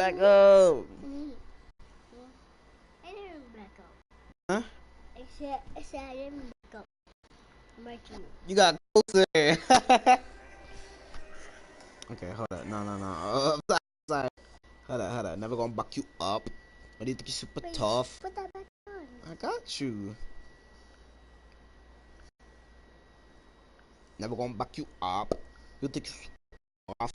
back up. I didn't back up. Huh? I said I didn't back up. I'm right here. You got closer. Okay, hold up. No. I'm sorry. Hold up. Never gonna back you up. I need to be super tough. Put that back on. I got you. Never gonna back you up. You think you off.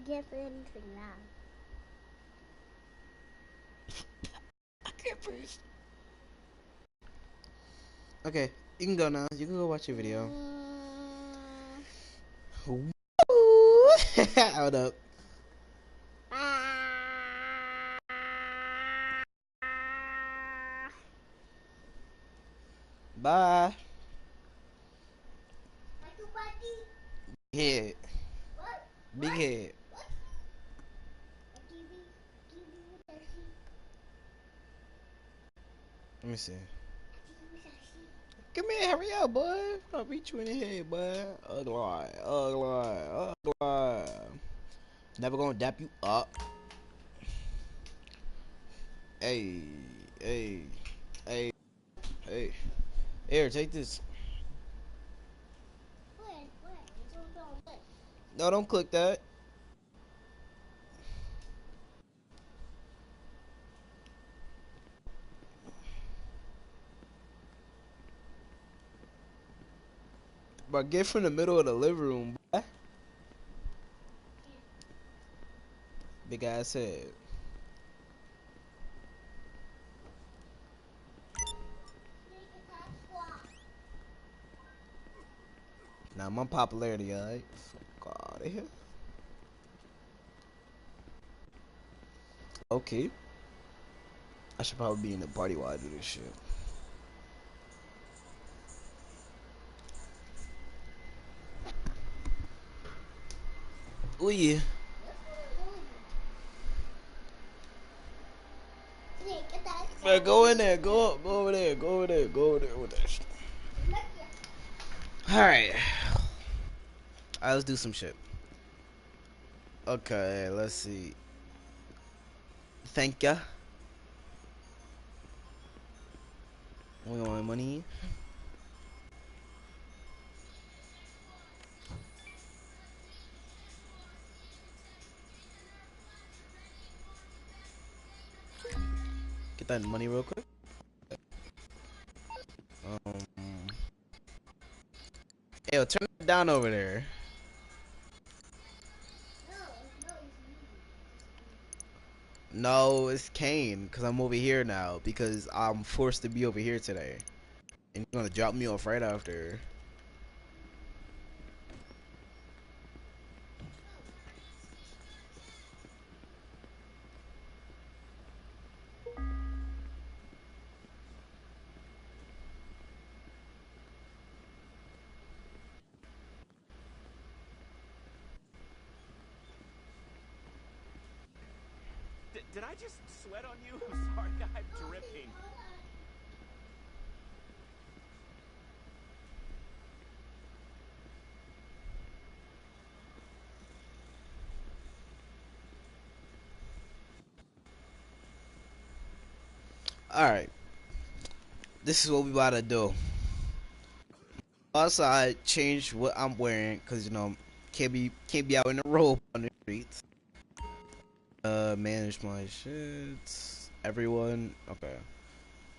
Get anything now. I can't breathe. Okay, you can go now. You can go watch your video. Hold up. Bye. Head. What? Big head. What? Let me see. Come here, hurry up, boy. I'll beat you in the head, boy. Ugly. Never gonna dap you up. Hey. Here, take this. No, don't click that. But get from the middle of the living room, boy. Big ass head. Now my popularity, alright? Fuck out of here. Okay. I should probably be in the party while I do this shit. Oh yeah. Man, go in there, go over there with that shit. Alright, let's do some shit. Okay, let's see. Thank ya. We want money. Get that money real quick. Yo, turn it down over there. No, it's Kane, because I'm over here now, because I'm forced to be over here today. And you're gonna drop me off right after. Did I just sweat on you? I'm sorry, I'm dripping. Alright. This is what we about to do. Outside, change what I'm wearing, cause you know, can't be out in the robe on the streets. Manage my shit. Everyone, okay.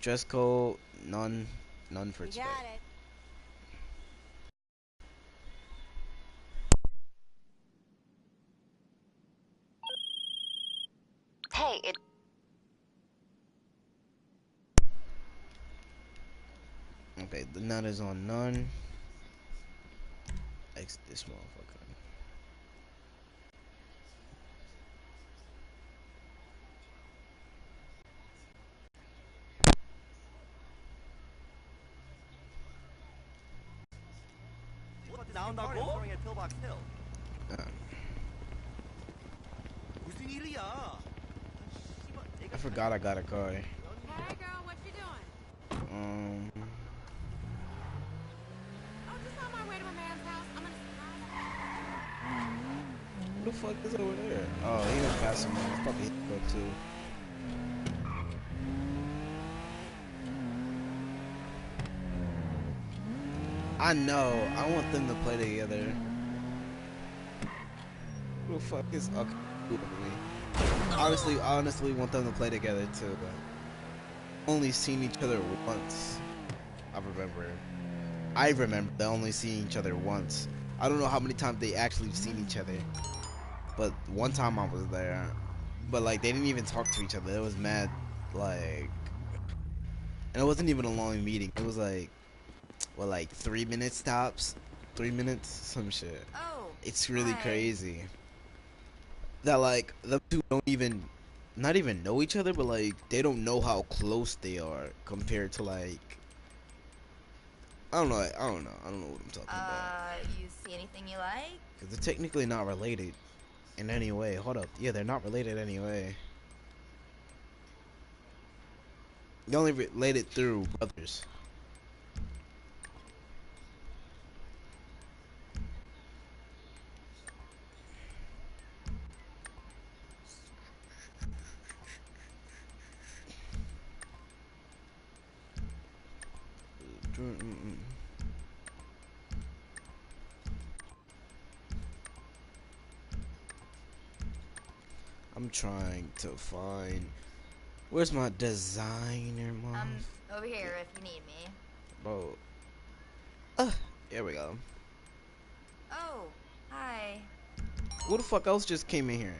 Dress code, none for today. You got it. Hey, it. Okay, the nut is on none. X this motherfucker. 나온다고? at Pillbox Hill. 무슨 일이야? I forgot I got a car. Hey girl, what you doing? Oh, just on my way to my man's house. I'm gonna surprise you. Who the fuck is over there? Oh, he was passing me. It's probably go too. I know. I want them to play together. Who the fuck is okay? I honestly want them to play together too. Only seen each other once. I remember they only seeing each other once. I don't know how many times they actually seen each other, but one time I was there. But like they didn't even talk to each other. It was mad, like, and it wasn't even a long meeting. It was like, what, like 3 minutes tops, 3 minutes, some shit. Oh, It's really hi. crazy that like the two don't even, not even know each other, but like they don't know how close they are compared to like I don't know what I'm talking about. You see anything you like? Cause they're technically not related in any way. Hold up, yeah, they're not related anyway. They only related through brothers. I'm trying to find. Where's my designer, mom? Over here if you need me. Bro. Here we go. Oh, hi. Who the fuck else just came in here?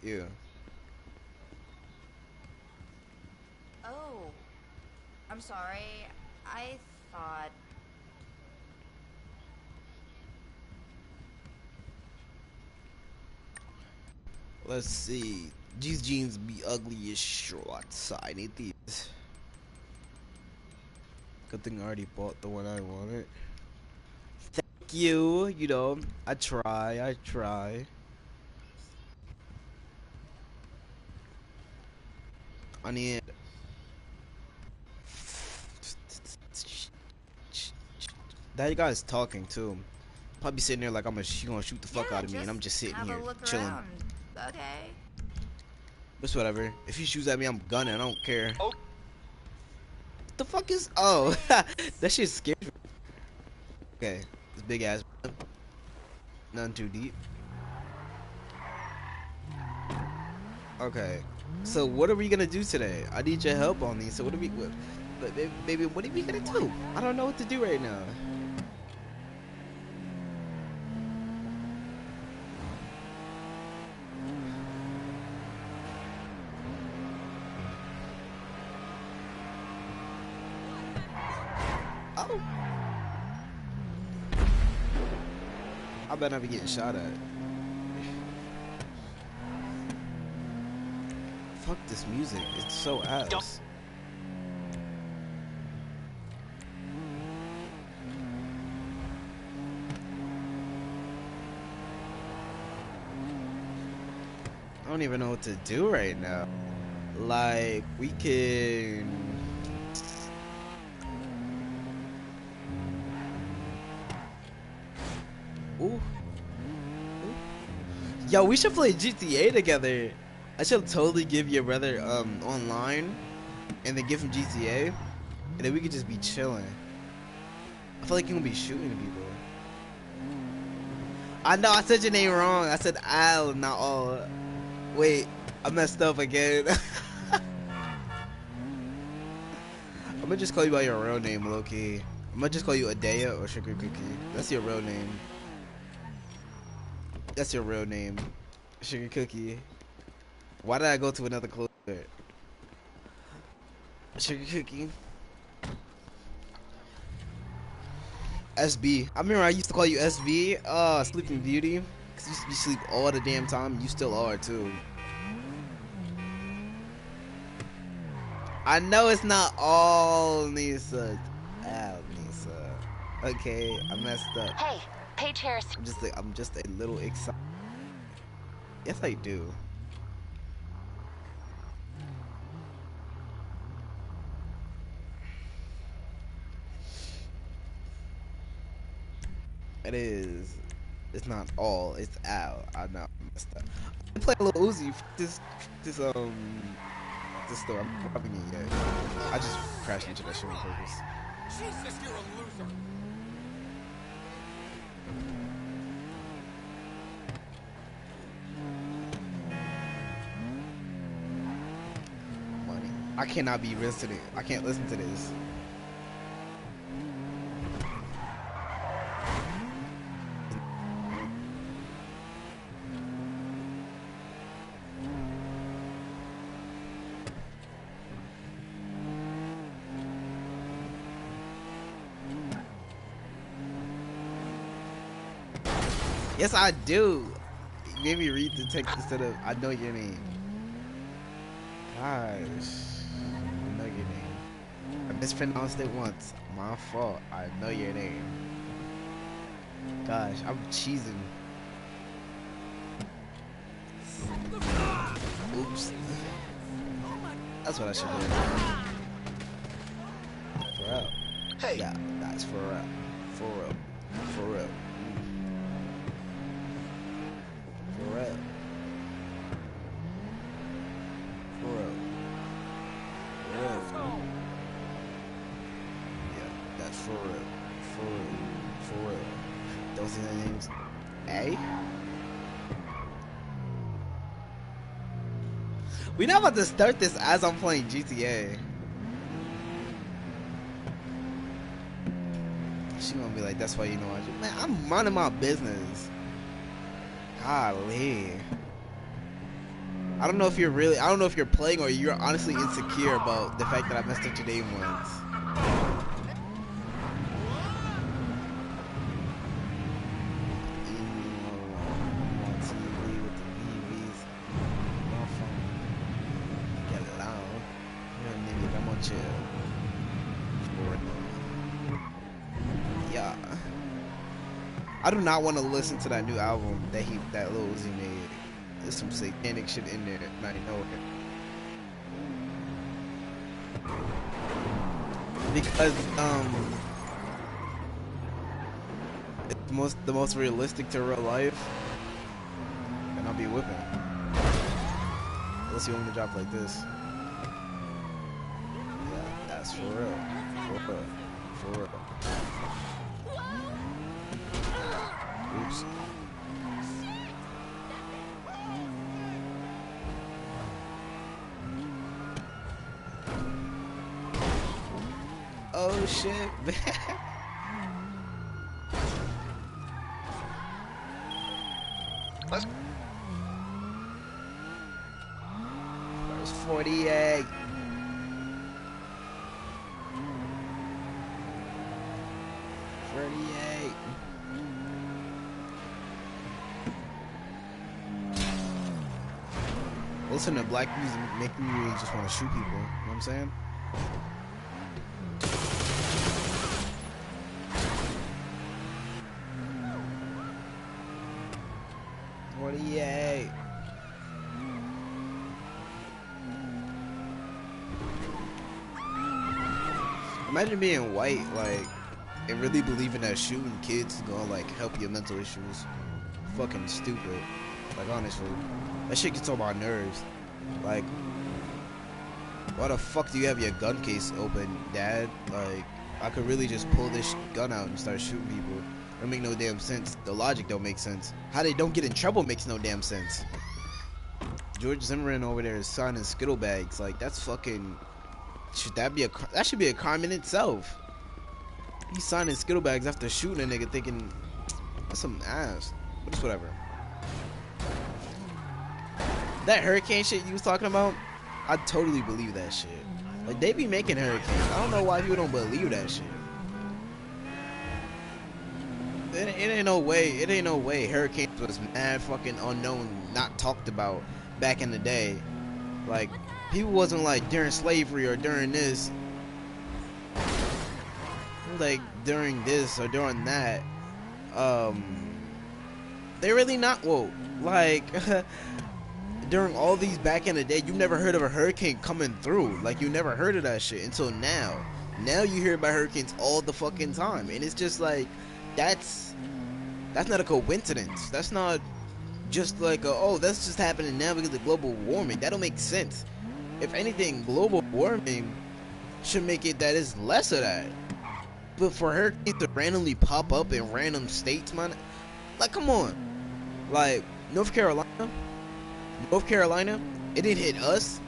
Yeah. Oh, I'm sorry. I thought... Let's see. These jeans be ugly as shorts. I need these. Good thing I already bought the one I wanted. Thank you. You know, I try. I need. That guy's talking too. Probably sitting there like she gonna shoot the fuck Yeah, out of me, and just I'm just sitting have a here look chilling. around. Okay. But whatever. If he shoots at me, I'm gunning. I don't care. Oh. What the fuck is? Oh, that shit scared me. Okay, this big ass. None too deep. Okay. So what are we gonna do today? I need your help on these. So what are we? Baby, what are we gonna do? I don't know what to do right now. Oh. I better not be getting shot at. Fuck this music. It's so ass. I don't even know what to do right now. Like, we can... Ooh. Yo, we should play GTA together. I should totally give your brother online and then give him GTA and then we could just be chilling. I feel like you gonna be shooting people. I know I said your name wrong. I said Al, not all. Wait, I messed up again. I'm gonna just call you by your real name, Loki. I'm gonna just call you Adea or Sugar Cookie. That's your real name. That's your real name, Sugar Cookie. Why did I go to another clothes store? Sugar Cookie. SB. I remember I used to call you SB. Sleeping Beauty. Cause you used to be sleep all the damn time. You still are too. I know it's not all Nisa. Ah, Nisa. Okay, I messed up. Hey, Paige Harris. I'm just a little excited. Yes, I do. It is. It's not all. It's out. I know. I messed up. I play a little Uzi. This store. I'm robbing it yet. I just crashed into that shit on purpose. Jesus, you're a loser. Money. I cannot be listening. I can't listen to this. Yes, I do. You made me read the text instead of I know your name. Gosh. I know your name. I mispronounced it once. My fault. I know your name. Gosh, I'm cheesing. Oops. That's what I should do. For real. Hey. Yeah, that's for real. For real. For real. For real. For real. For real. Yeah, that's for real. For real. For real. Those are the names. A? We not about to start this as I'm playing GTA. She gonna be like, that's why you know I do. Man, I'm minding my business. Golly. I don't know if you're playing or you're honestly insecure about the fact that I messed up your name once. Yeah. I do not want to listen to that new album that Lil Uzi made. There's some satanic shit in there, and I know it. Because it's the most realistic to real life, and I'll be whipping. Unless you want me to drop like this. Yeah, that's for real. For real. For real. Oops. Oh shit, man. There's 48. Listen to black music make me really just want to shoot people. You know what I'm saying? Imagine being white, like, and really believing that shooting kids is gonna, like, help your mental issues. Fucking stupid. Like, honestly. That shit gets on my nerves. Like, why the fuck do you have your gun case open, Dad? Like, I could really just pull this gun out and start shooting people. It don't make no damn sense. The logic don't make sense. How they don't get in trouble makes no damn sense. George Zimmerman over there is signing Skittle bags. Like, that's fucking... that should be a crime in itself. He's signing Skittle bags after shooting a nigga thinking... That's some ass. But it's whatever. That hurricane shit you was talking about, I totally believe that shit. Like, they be making hurricanes. I don't know why people don't believe that shit. It ain't no way hurricanes was mad fucking unknown, not talked about back in the day. Like, people wasn't like during slavery or during this. Like, during this or during that. They really not, whoa. Like, during all these back in the day, you never heard of a hurricane coming through. Like, you never heard of that shit until now. Now you hear about hurricanes all the fucking time. And it's just like, that's That's not a coincidence. That's not just like oh, that's just happening now because of global warming. That don't make sense. If anything, global warming should make it that it's less of that. But for hurricanes to randomly pop up in random states, man, like come on. Like North Carolina, it didn't hit us.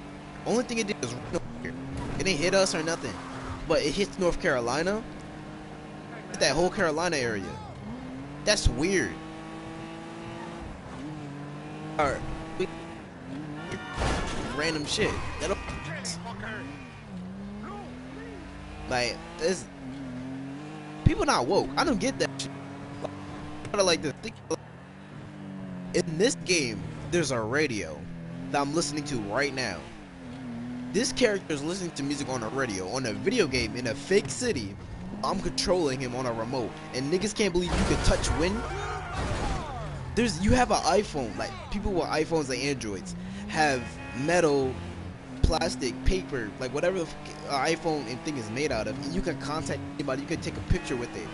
Only thing it did was rain over here. It didn't hit us or nothing. But it hits North Carolina. It's that whole Carolina area. That's weird. Or random shit. That don't, like this. People not woke. I don't get that shit. Like this. In this game, there's a radio that I'm listening to right now. This character is listening to music on a radio, on a video game in a fake city. I'm controlling him on a remote, and niggas can't believe you can touch wind. You have an iPhone, like people with iPhones and Androids have metal, plastic, paper, like whatever the iPhone and thing is made out of, and you can contact anybody, you can take a picture with it.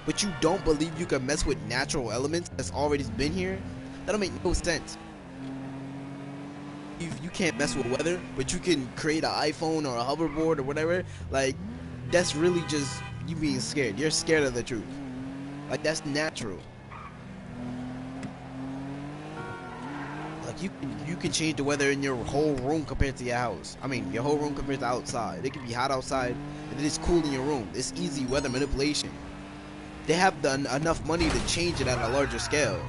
But you don't believe you can mess with natural elements that's already been here? That don't make no sense. You can't mess with weather, but you can create an iPhone or a hoverboard or whatever. Like, that's really just you being scared. You're scared of the truth. Like, that's natural. Like, you can change the weather in your whole room compared to your house. I mean, your whole room compared to outside. It can be hot outside, and then it's cool in your room. It's easy weather manipulation. They have enough money to change it at a larger scale.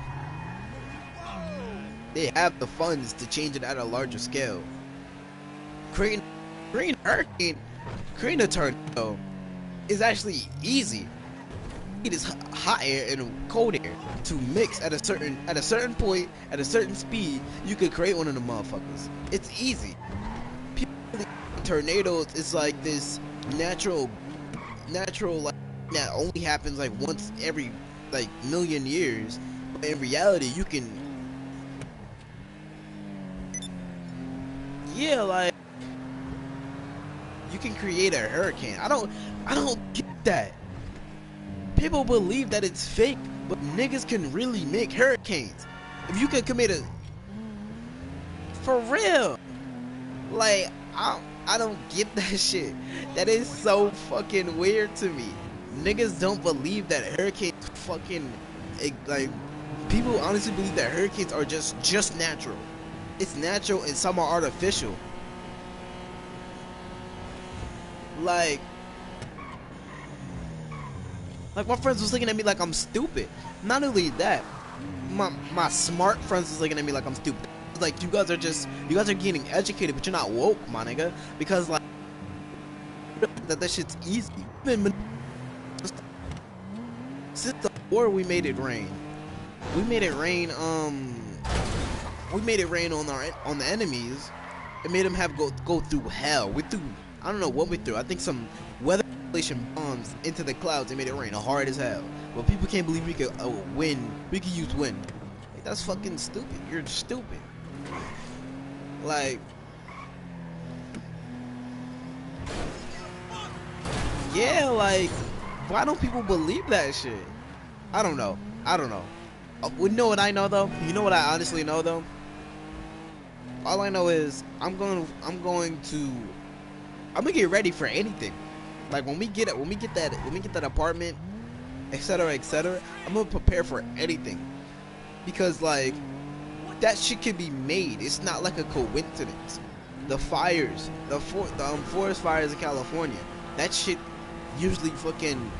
They have the funds to change it at a larger scale. Creating a hurricane, creating a tornado is actually easy. It is hot air and cold air to mix at a certain point, at a certain speed. You could create one of the motherfuckers. It's easy. People think tornadoes is like this natural like that only happens like once every like million years. But in reality, you can. Yeah, like you can create a hurricane. I don't get that. People believe that it's fake, but niggas can really make hurricanes. If you can commit a for real, like I don't get that shit. That is so fucking weird to me. Niggas don't believe that hurricanes fucking like people honestly believe that hurricanes are just natural. It's natural and some are artificial. Like my friends was looking at me like I'm stupid. Not only that, my smart friends was looking at me like I'm stupid. Like you guys are getting educated, but you're not woke, my nigga. Because like that shit's easy. Since the war, we made it rain. We made it rain. We made it rain on the enemies. It made them have go through hell. I don't know what we threw. I think some weather manipulation bombs into the clouds and made it rain hard as hell. But people can't believe we could win. We could use wind. Like, that's fucking stupid. You're stupid. Like, yeah, like, why don't people believe that shit? I don't know. You know what I know though? You know what I honestly know though? All I know is I'm gonna get ready for anything. Like when we get that apartment, etc., I'm gonna prepare for anything. Because like that shit can be made. It's not like a coincidence. The fires, the forest fires in California, that shit usually fucking,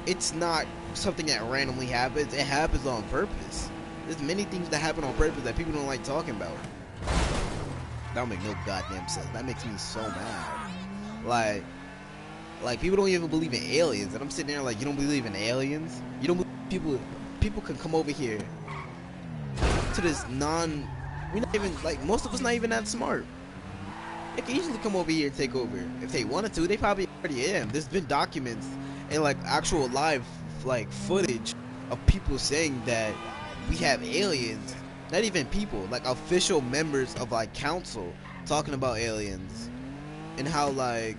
it's not something that randomly happens. It happens on purpose. There's many things that happen on purpose that people don't like talking about. That don't make no goddamn sense. That makes me so mad. Like people don't even believe in aliens, and I'm sitting there like, you don't believe in aliens? You don't believe people can come over here to this we're not even, like, most of us not even that smart. They can easily come over here and take over. If they wanted to, they probably already am. There's been documents and like actual live like footage of people saying that we have aliens. Not even people, like official members of like council talking about aliens and how like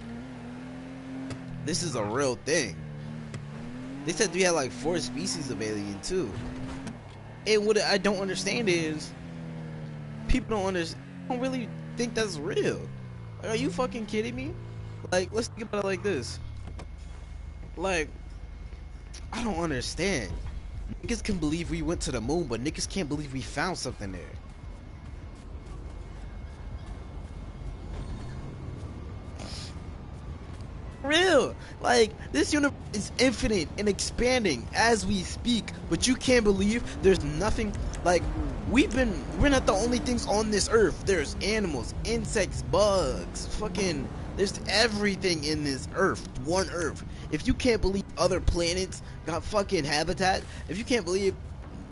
this is a real thing. They said we had like 4 species of alien too. And what I don't understand is people don't really think that's real. Like, are you fucking kidding me? Like, let's think about it like this. Like, I don't understand. Niggas can believe we went to the moon, but niggas can't believe we found something there. Real. Like, this universe is infinite and expanding as we speak, but you can't believe there's nothing. Like, we're not the only things on this earth. There's animals, insects, bugs, fucking, there's everything in this earth, one earth. If you can't believe other planets got fucking habitat, if you can't believe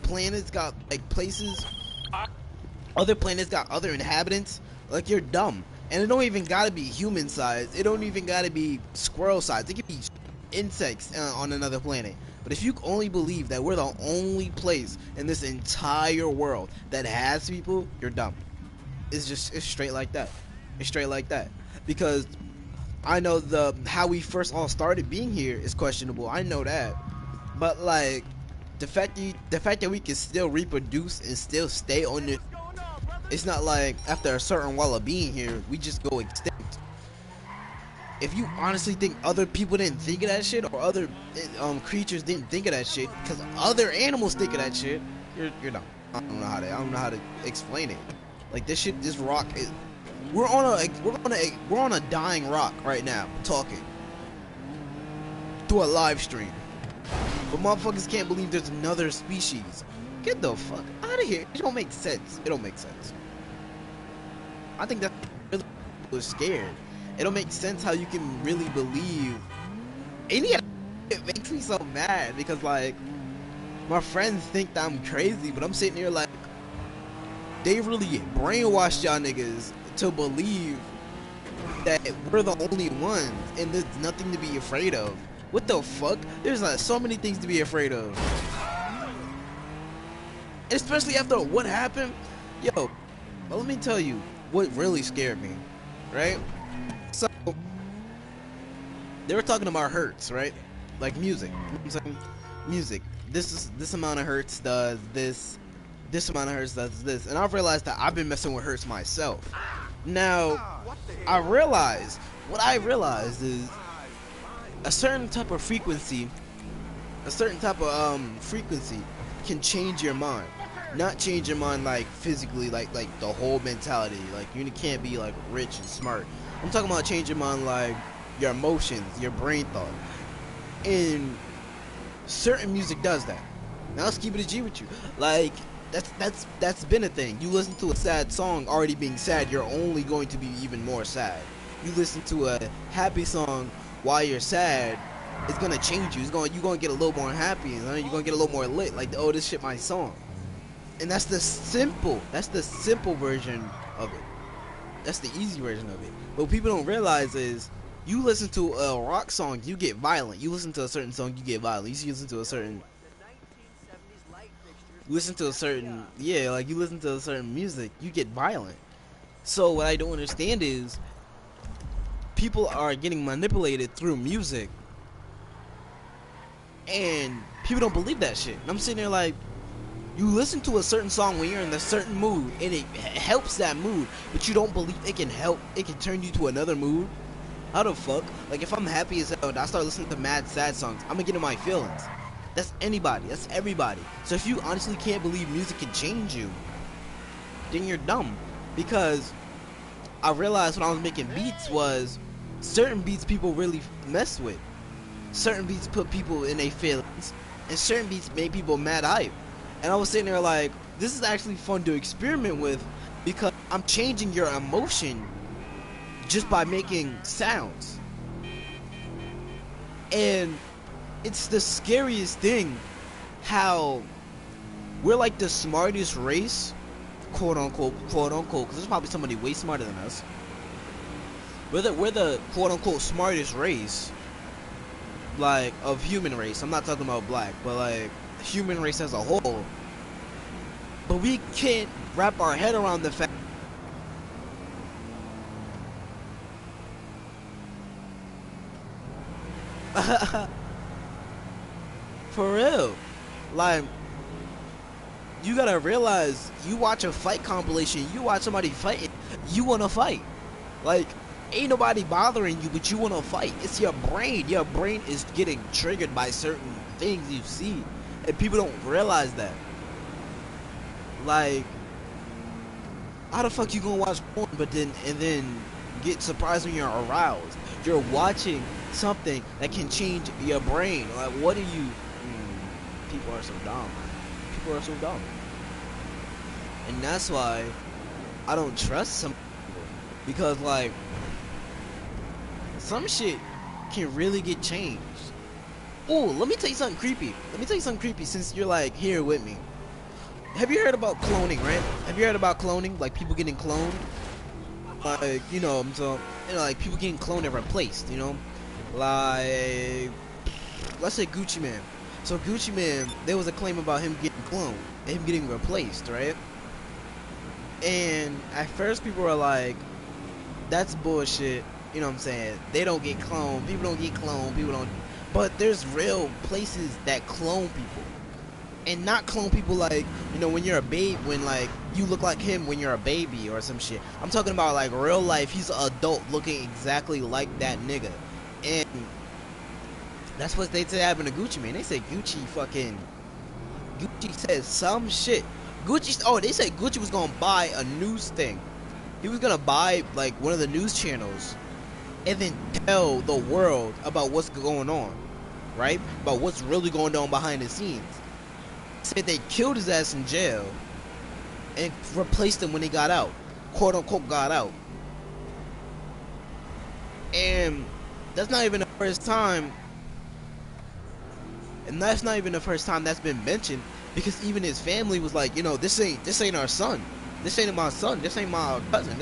planets got like places, other planets got other inhabitants, like, you're dumb. And it don't even gotta be human size. It don't even gotta be squirrel size. It could be insects on another planet. But if you only believe that we're the only place in this entire world that has people, you're dumb. It's straight like that. It's straight like that. Because I know how we first all started being here is questionable. I know that. But like the fact that we can still reproduce and still stay on the, it's not like after a certain while of being here, we just go extinct. If you honestly think other people didn't think of that shit, or other creatures didn't think of that shit, because other animals think of that shit, you're dumb. I don't know how to explain it. Like, this rock is, we're on a dying rock right now, talking through a live stream. But motherfuckers can't believe there's another species. Get the fuck out of here. It don't make sense. It don't make sense. I think that really was scared. It don't make sense how you can really believe any of that. It makes me so mad because, like, my friends think that I'm crazy, but I'm sitting here like, they really brainwashed y'all niggas to believe that we're the only ones and there's nothing to be afraid of. What the fuck? There's like so many things to be afraid of. Especially after what happened. Yo, but let me tell you what really scared me, right? So they were talking about hertz, right? Like music. You know what I'm saying? Music. This amount of hertz does this. This amount of hertz does this. And I've realized that I've been messing with hertz myself. Now, what I realized is a certain type of frequency, can change your mind. Not change your mind like physically, like the whole mentality. Like, you can't be like rich and smart. I'm talking about change your mind like your emotions, your brain thought. And certain music does that. Now let's keep it a G with you. Like, that's been a thing. You listen to a sad song already being sad, you're only going to be even more sad. You listen to a happy song while you're sad, it's gonna change you. You're gonna get a little more happy, and you're gonna get a little more lit. Like, oh, this shit my song. And that's the simple version of it. That's the easy version of it. But what people don't realize is, you listen to a rock song, you get violent. You listen to a certain song, you get violent. You listen to a certain music, you get violent. So what I don't understand is, people are getting manipulated through music, and people don't believe that shit. And I'm sitting there like, you listen to a certain song when you're in a certain mood, and it helps that mood, but you don't believe it can turn you to another mood. How the fuck? Like, if I'm happy as hell and I start listening to mad sad songs, I'm gonna get in my feelings. That's anybody. That's everybody. So if you honestly can't believe music can change you, then you're dumb. Because I realized when I was making beats was, certain beats people really mess with. Certain beats put people in their feelings, and certain beats make people mad hype. And I was sitting there like, this is actually fun to experiment with, because I'm changing your emotion just by making sounds. And it's the scariest thing how we're like the smartest race, quote unquote, because there's probably somebody way smarter than us. We're the quote unquote smartest race, like, of human race. I'm not talking about black, but like human race as a whole. But we can't wrap our head around the fact For real. Like, you gotta realize, you watch a fight compilation, you watch somebody fight, you wanna fight. Like, ain't nobody bothering you, but you wanna fight. It's your brain. Your brain is getting triggered by certain things you see, and people don't realize that. Like, how the fuck you gonna watch porn, but then get surprised when you're aroused? You're watching something that can change your brain. Like, what are you? People are so dumb. People are so dumb, and that's why I don't trust some people, because like, some shit can really get changed. Oh, let me tell you something creepy. Let me tell you something creepy, since you're like here with me. Have you heard about cloning, right? Have you heard about cloning? Like, people getting cloned? Like, you know, so, you know, like, people getting cloned and replaced, you know? Like, let's say Gucci Man. So Gucci Man, there was a claim about him getting cloned, and him getting replaced, right? And at first people were like, that's bullshit, you know what I'm saying? They don't get cloned, people don't get cloned, people don't. But there's real places that clone people. And not clone people like, you know, when you're a babe, when like you look like him when you're a baby or some shit. I'm talking about like real life, he's an adult looking exactly like that nigga. And that's what they said happened to Gucci Man. They said Gucci said some shit. They said Gucci was gonna buy a news thing. He was gonna buy like one of the news channels and then tell the world about what's going on, right? About what's really going on behind the scenes. Said they killed his ass in jail and replaced him when he got out, quote unquote got out. And that's not even the first time. And that's not even the first time that's been mentioned, because even his family was like, you know, this ain't our son. This ain't my son. This ain't my cousin.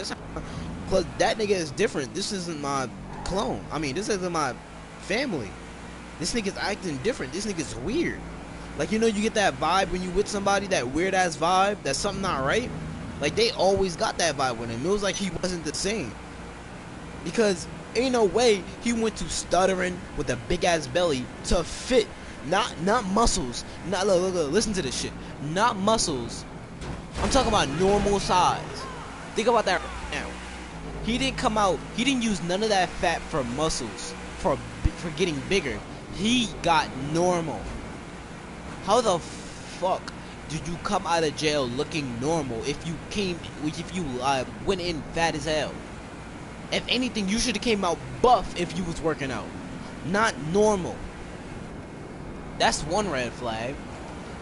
Cause that nigga is different. This isn't my clone. I mean, this isn't my family. This nigga's acting different. This nigga's weird. Like, you know, you get that vibe when you with somebody, that weird ass vibe, that's something not right. Like, they always got that vibe with him. It was like he wasn't the same, because ain't no way he went to stuttering with a big ass belly to fit, not muscles, not look, listen to this shit, not muscles. I'm talking about normal size. Think about that right now. He didn't come out, he didn't use none of that fat for muscles, for getting bigger. He got normal. How the fuck did you come out of jail looking normal if you went in fat as hell? If anything, you should have came out buff if you was working out, not normal. That's one red flag.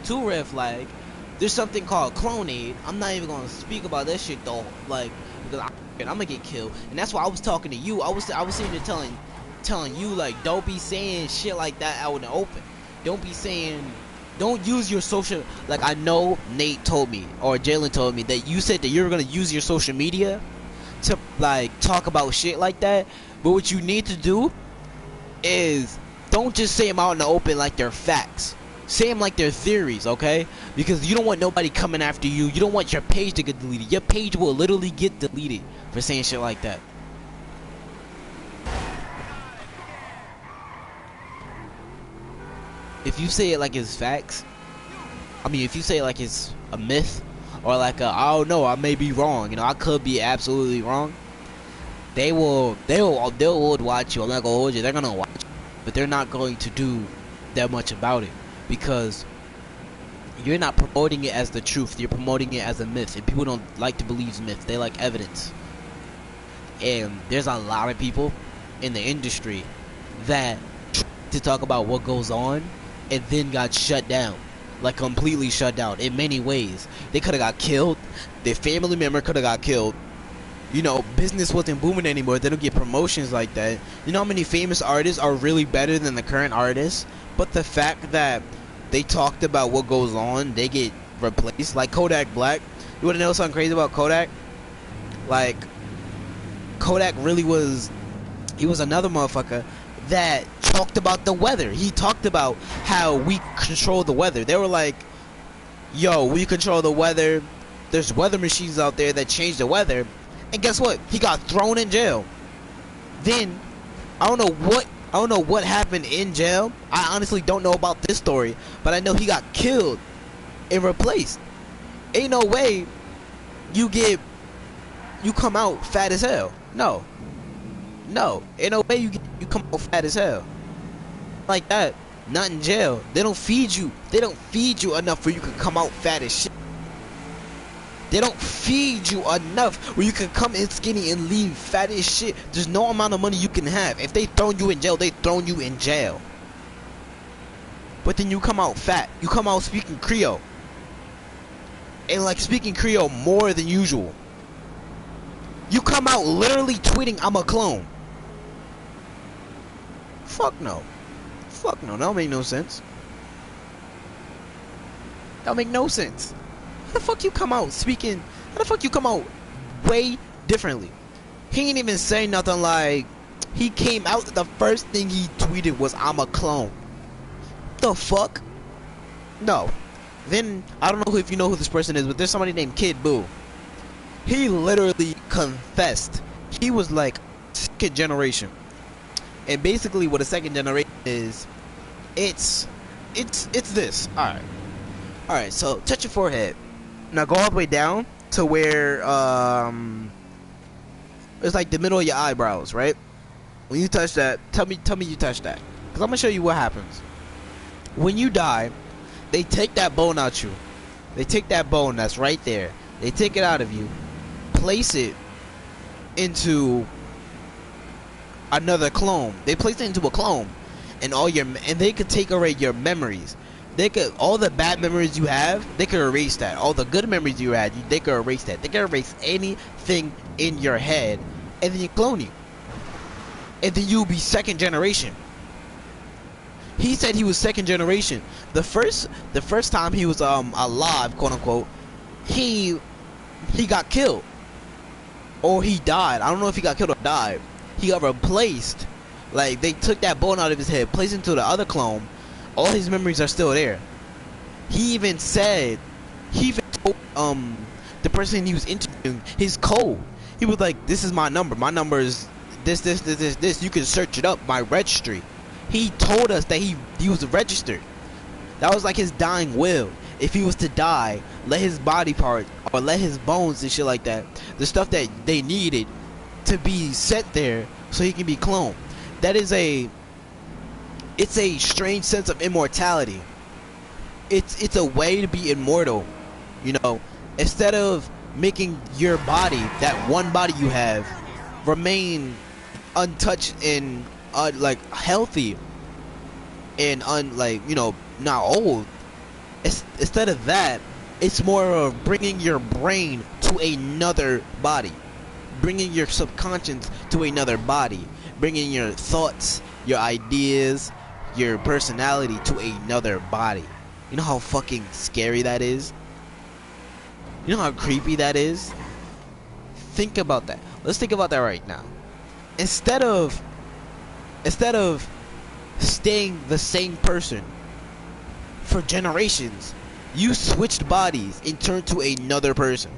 2 red flag. There's something called Kll.Ke. I'm not even gonna speak about that shit though, like, because I'm gonna get killed. And that's why I was talking to you. I was sitting there telling you, like, don't be saying shit like that out in the open. Don't be saying. Don't use your social, like, I know Nate told me, or Jalen told me, that you said that you were going to use your social media to, like, talk about shit like that. But what you need to do is, don't just say them out in the open like they're facts. Say them like they're theories, okay? Because you don't want nobody coming after you. You don't want your page to get deleted. Your page will literally get deleted for saying shit like that. If you say it like it's facts, I mean, if you say it like it's a myth, or like I don't know, I may be wrong, you know, I could be absolutely wrong, they'll watch you. I'm not gonna hold you, they're gonna watch you, but they're not going to do that much about it, because you're not promoting it as the truth, you're promoting it as a myth, and people don't like to believe myths, they like evidence. And there's a lot of people in the industry that to talk about what goes on and then got shut down, like completely shut down in many ways. They could have got killed, their family member could have got killed, you know, business wasn't booming anymore, they don't get promotions like that. You know how many famous artists are really better than the current artists, but the fact that they talked about what goes on, they get replaced. Like Kodak Black. You wanna know something crazy about Kodak? Like, Kodak really was, he was another motherfucker that talked about the weather. He talked about how we control the weather. They were like, yo, we control the weather, there's weather machines out there that change the weather. And guess what? He got thrown in jail. Then I don't know what I don't know what happened in jail. I honestly don't know about this story, but I know he got killed and replaced. Ain't no way you come out fat as hell. No, ain't no way you come out fat as hell like that. Not in jail. They don't feed you. They don't feed you enough where you can come out fat as shit. They don't feed you enough where you can come in skinny and leave fat as shit. There's no amount of money you can have. If they thrown you in jail, they thrown you in jail. But then you come out fat. You come out speaking Creole. And like speaking Creole more than usual. You come out literally tweeting, "I'm a clone." Fuck no. Fuck no. That don't make no sense. That don't make no sense. How the fuck you come out speaking? How the fuck you come out way differently? He ain't even say nothing like. He came out. The first thing he tweeted was, "I'm a clone." The fuck? No. Then I don't know if you know who this person is, but there's somebody named Kid Boo. He literally confessed. He was like second generation, and basically what a second generation is, it's this. All right. So touch your forehead. Now go all the way down to where it's like the middle of your eyebrows, right? When you touch that, tell me you touch that, cause I'm gonna show you what happens. When you die, they take that bone out you. They take that bone that's right there. They take it out of you, place it into another clone. They place it into a clone, and they could take away your memories. They could, all the bad memories you have, they could erase that. All the good memories you had, they could erase that. They could erase anything in your head, and then you clone you, and then you'll be second generation. He said he was second generation. The first time he was alive, quote unquote, he got killed, or he died. I don't know if he got killed or died. He got replaced. Like, they took that bone out of his head, placed it into the other clone. All his memories are still there. He even told the person he was interviewing his code. He was like, "This is my number. My number is this. You can search it up, my registry." He told us that he was registered. That was like his dying will. If he was to die, let his body part or let his bones and shit like that, the stuff that they needed to be sent there so he can be cloned. It's a strange sense of immortality. It's a way to be immortal, you know. Instead of making your body, that one body you have, remain untouched and like healthy and not old. Instead of that, it's more of bringing your brain to another body, bringing your subconscious to another body, bringing your thoughts, your ideas, your personality to another body. You know how fucking scary that is? You know how creepy that is? Think about that. Let's think about that right now. Instead of staying the same person for generations, you switched bodies and turned to another person.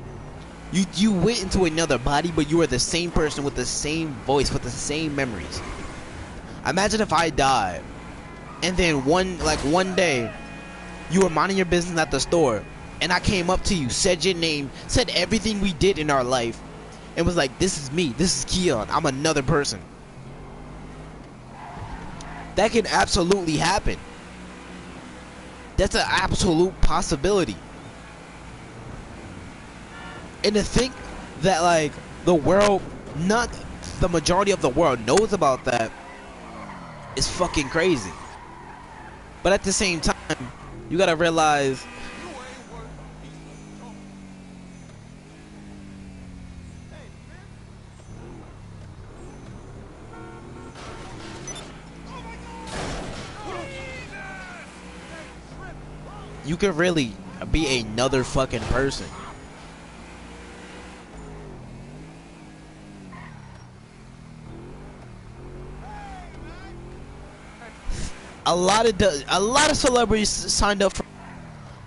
You went into another body, but you were the same person with the same voice, with the same memories. Imagine if I died, and then one day, you were minding your business at the store, and I came up to you, said your name, said everything we did in our life, and was like, "This is me. This is Keon. I'm another person." That can absolutely happen. That's an absolute possibility. And to think that, like, the world, not the majority of the world knows about that, is fucking crazy. But at the same time, you gotta realize you could really be another fucking person. A lot of celebrities signed up for.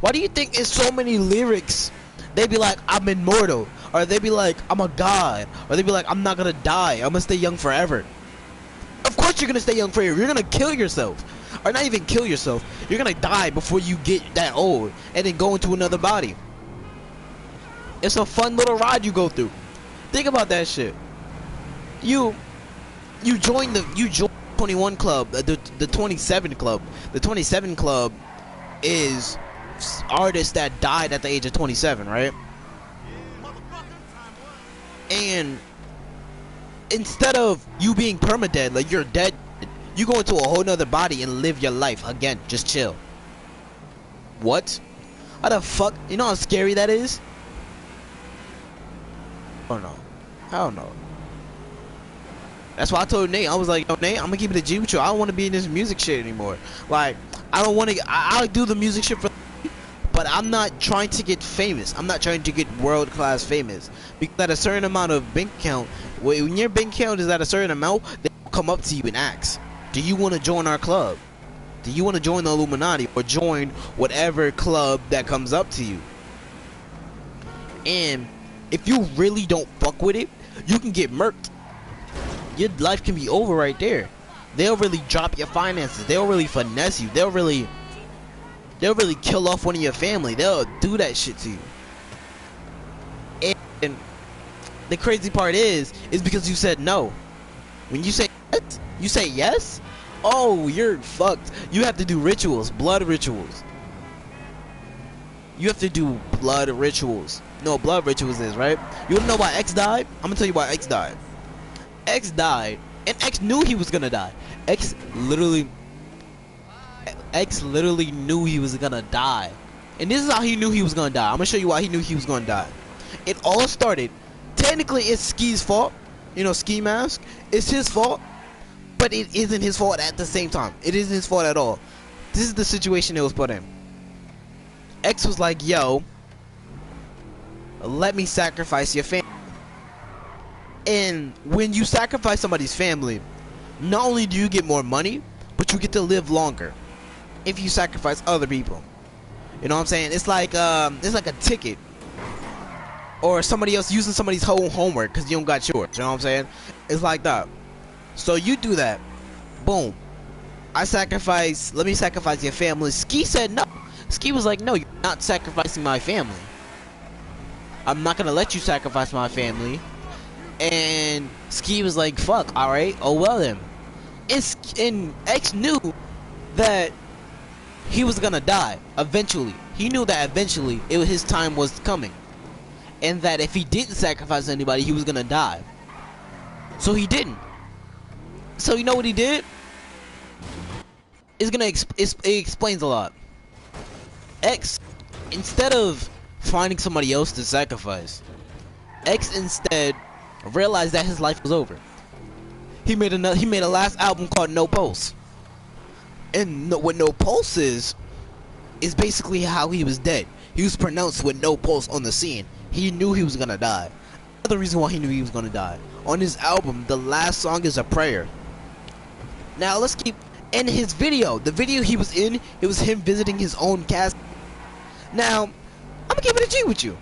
Why do you think in so many lyrics they be like, "I'm immortal," or they be like, "I'm a god," or they be like, "I'm not gonna die. I'm gonna stay young forever"? Of course you're gonna stay young forever. You're gonna kill yourself. Or not even kill yourself. You're gonna die before you get that old and then go into another body. It's a fun little ride you go through. Think about that shit. You join 21 club, the 27 club. The 27 club is artists that died at the age of 27, right? And instead of you being permadead, like you're dead, you go into a whole nother body and live your life again. Just chill. What? How the fuck? You know how scary that is? Oh no. Hell no. That's why I told Nate, I was like, yo, Nate, I'm gonna keep it a G with you. I don't want to be in this music shit anymore. Like, I don't want to. I'll do the music shit for, but I'm not trying to get famous. I'm not trying to get world class famous. Because at a certain amount of bank account, when your bank account is at a certain amount, they come up to you and ask, do you want to join our club? Do you want to join the Illuminati or join whatever club that comes up to you? And if you really don't fuck with it, you can get murked. Your life can be over right there. They'll really drop your finances. They'll really finesse you. They'll really kill off one of your family. They'll do that shit to you. And the crazy part is because you said no. When you say yes, you say yes. Oh, you're fucked. You have to do rituals, blood rituals. You have to do blood rituals. No, blood rituals is right. You wanna know why X died? I'm gonna tell you why X died. X died, and X knew he was gonna die. X literally knew he was gonna die, and this is how he knew he was gonna die. I'm gonna show you why he knew he was gonna die. It all started. Technically, it's Ski's fault. You know, Ski Mask. It's his fault, but it isn't his fault at the same time. It isn't his fault at all. This is the situation it was put in. X was like, "Yo, let me sacrifice your family." And when you sacrifice somebody's family, not only do you get more money, but you get to live longer if you sacrifice other people. You know what I'm saying? It's like a ticket, or somebody else using somebody's whole homework because you don't got yours. You know what I'm saying? It's like that. So you do that, boom. Let me sacrifice your family. Ski said no. Ski was like, no, you're not sacrificing my family. I'm not gonna let you sacrifice my family. And Ski was like, fuck, alright, oh well then. And X knew that he was gonna die eventually. He knew that eventually his time was coming, and that if he didn't sacrifice anybody, he was gonna die. So he didn't. So you know what he did? It explains a lot. X, instead of finding somebody else to sacrifice, X instead realized that his life was over. He made a last album called No Pulse. And what No Pulse is basically how he was dead. He was pronounced with no pulse on the scene. He knew he was gonna die. Another reason why he knew he was gonna die. On his album, the last song is a prayer. Now let's keep in his video. The video he was in, it was him visiting his own casket. Now, I'm gonna keep it a G with you.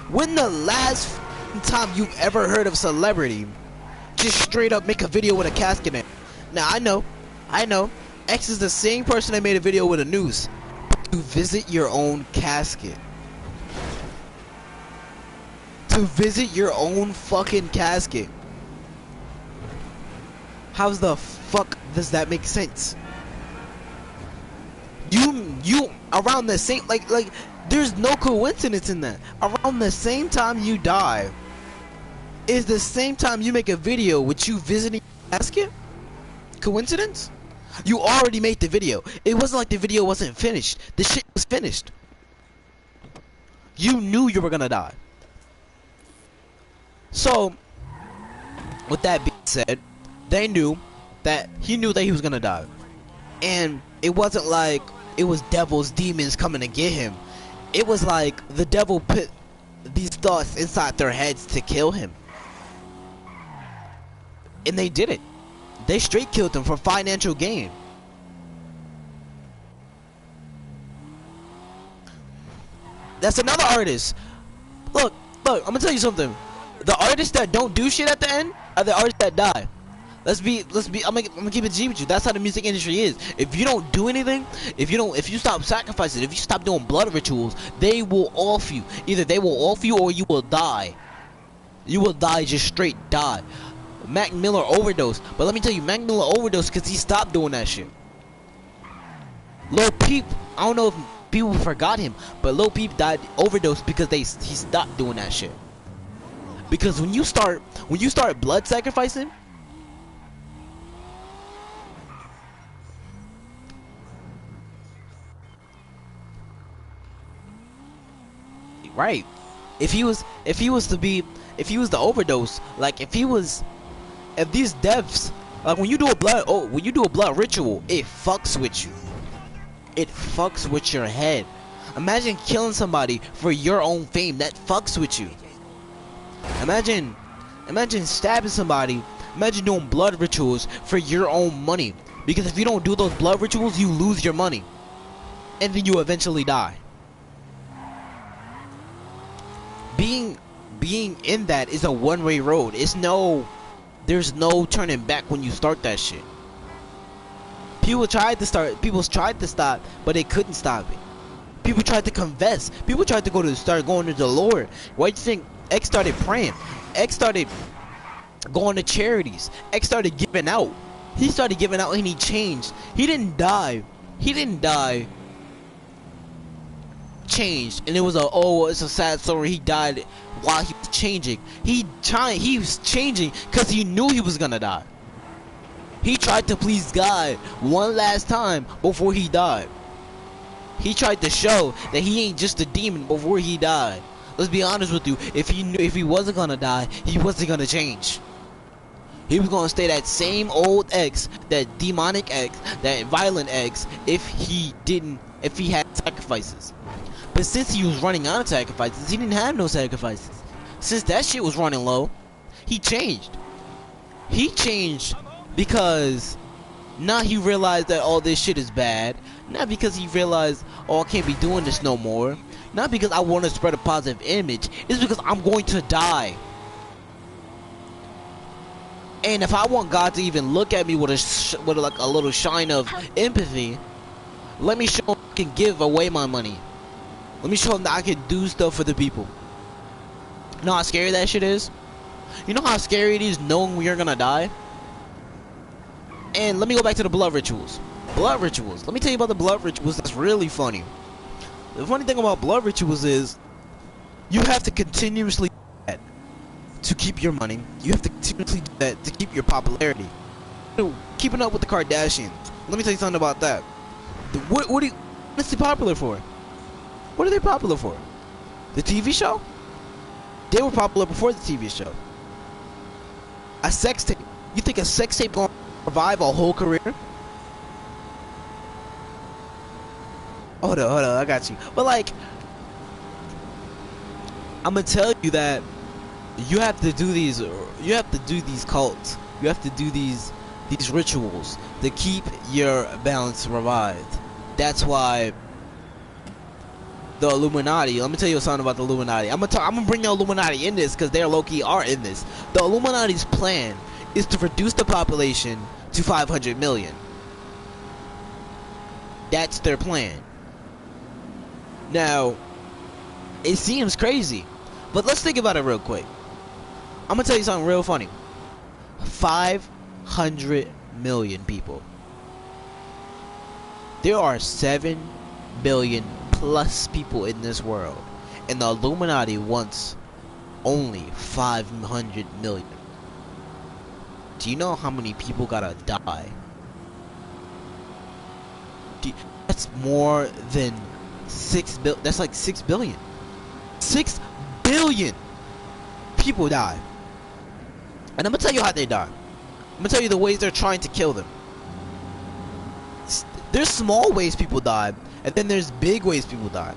When the last time you've ever heard of celebrity just straight up make a video with a casket in it? Now I know X is the same person that made a video with a noose. To visit your own casket. To visit your own fucking casket. How the fuck does that make sense? You around the same like there's no coincidence in that. Around the same time you die is the same time you make a video with you visiting your casket? Coincidence? You already made the video. It wasn't like the video wasn't finished. The shit was finished. You knew you were gonna die. So, with that being said, they knew that he knew that he was gonna die. And it wasn't like it was devils, demons coming to get him. It was like the devil put these thoughts inside their heads to kill him. And they did it. They straight killed him for financial gain. That's another artist. Look, I'm gonna tell you something. The artists that don't do shit at the end are the artists that die. I'm gonna keep it G with you. That's how the music industry is. If you don't do anything, if you stop sacrificing, if you stop doing blood rituals, they will off you. Either they will off you or you will die. You will die, just straight die. Mac Miller overdosed, but let me tell you, Mac Miller overdosed because he stopped doing that shit. Lil Peep, I don't know if people forgot him, but Lil Peep died overdosed because he stopped doing that shit. Because when you start blood sacrificing, right? If he was to overdose, like if these deaths, like when you do a blood ritual, it fucks with you. It fucks with your head. Imagine killing somebody for your own fame. That fucks with you. Imagine stabbing somebody. Imagine doing blood rituals for your own money. Because if you don't do those blood rituals, you lose your money, and then you eventually die. Being in that is a one-way road. There's no turning back when you start that shit. People tried to stop, but they couldn't stop it. People tried to confess. People tried to start going to the Lord. Why do you think X started praying? X started going to charities. X started giving out. He started giving out and he changed. He didn't die changed, and it was it's a sad story. He died while he was changing. He was changing because he knew he was gonna die. He tried to please God one last time before he died. He tried to show that he ain't just a demon before he died. Let's be honest with you. If he wasn't gonna die, he wasn't gonna change. He was gonna stay that same old X, that demonic X, that violent X, if he had sacrifices. But since he was running out of sacrifices, he didn't have no sacrifices. Since that shit was running low, he changed. He changed because now he realized that all this shit is bad. Not because he realized, I can't be doing this no more. Not because I want to spread a positive image. It's because I'm going to die. And if I want God to even look at me with like a little shine of empathy, let me show him I can give away my money. Let me show him that I can do stuff for the people. You know how scary that shit is? You know how scary it is knowing when you're gonna die? And let me go back to the blood rituals. Blood rituals. Let me tell you about the blood rituals. That's really funny. The funny thing about blood rituals is you have to continuously do that to keep your money. You have to continuously do that to keep your popularity. Keeping up with the Kardashians. Let me tell you something about that. What's they popular for? What are they popular for? The TV show? They were popular before the TV show. A sex tape. You think a sex tape gonna survive a whole career? Hold on, I got you. But like, I'm gonna tell you that you have to do these cults. You have to do these rituals to keep your balance revived. That's why the Illuminati. Let me tell you something about the Illuminati. I'm gonna bring the Illuminati in this because they low-key are in this. The Illuminati's plan is to reduce the population to 500 million. That's their plan. Now, it seems crazy, but let's think about it real quick. I'm gonna tell you something real funny. 500 million people. There are 7 billion plus people in this world, and the Illuminati wants only 500 million. Do you know how many people gotta die? That's more than 6 billion. That's like 6 billion. 6 billion people die. And I'm gonna tell you how they die. I'm gonna tell you the ways they're trying to kill them. There's small ways people die, and then there's big ways people die.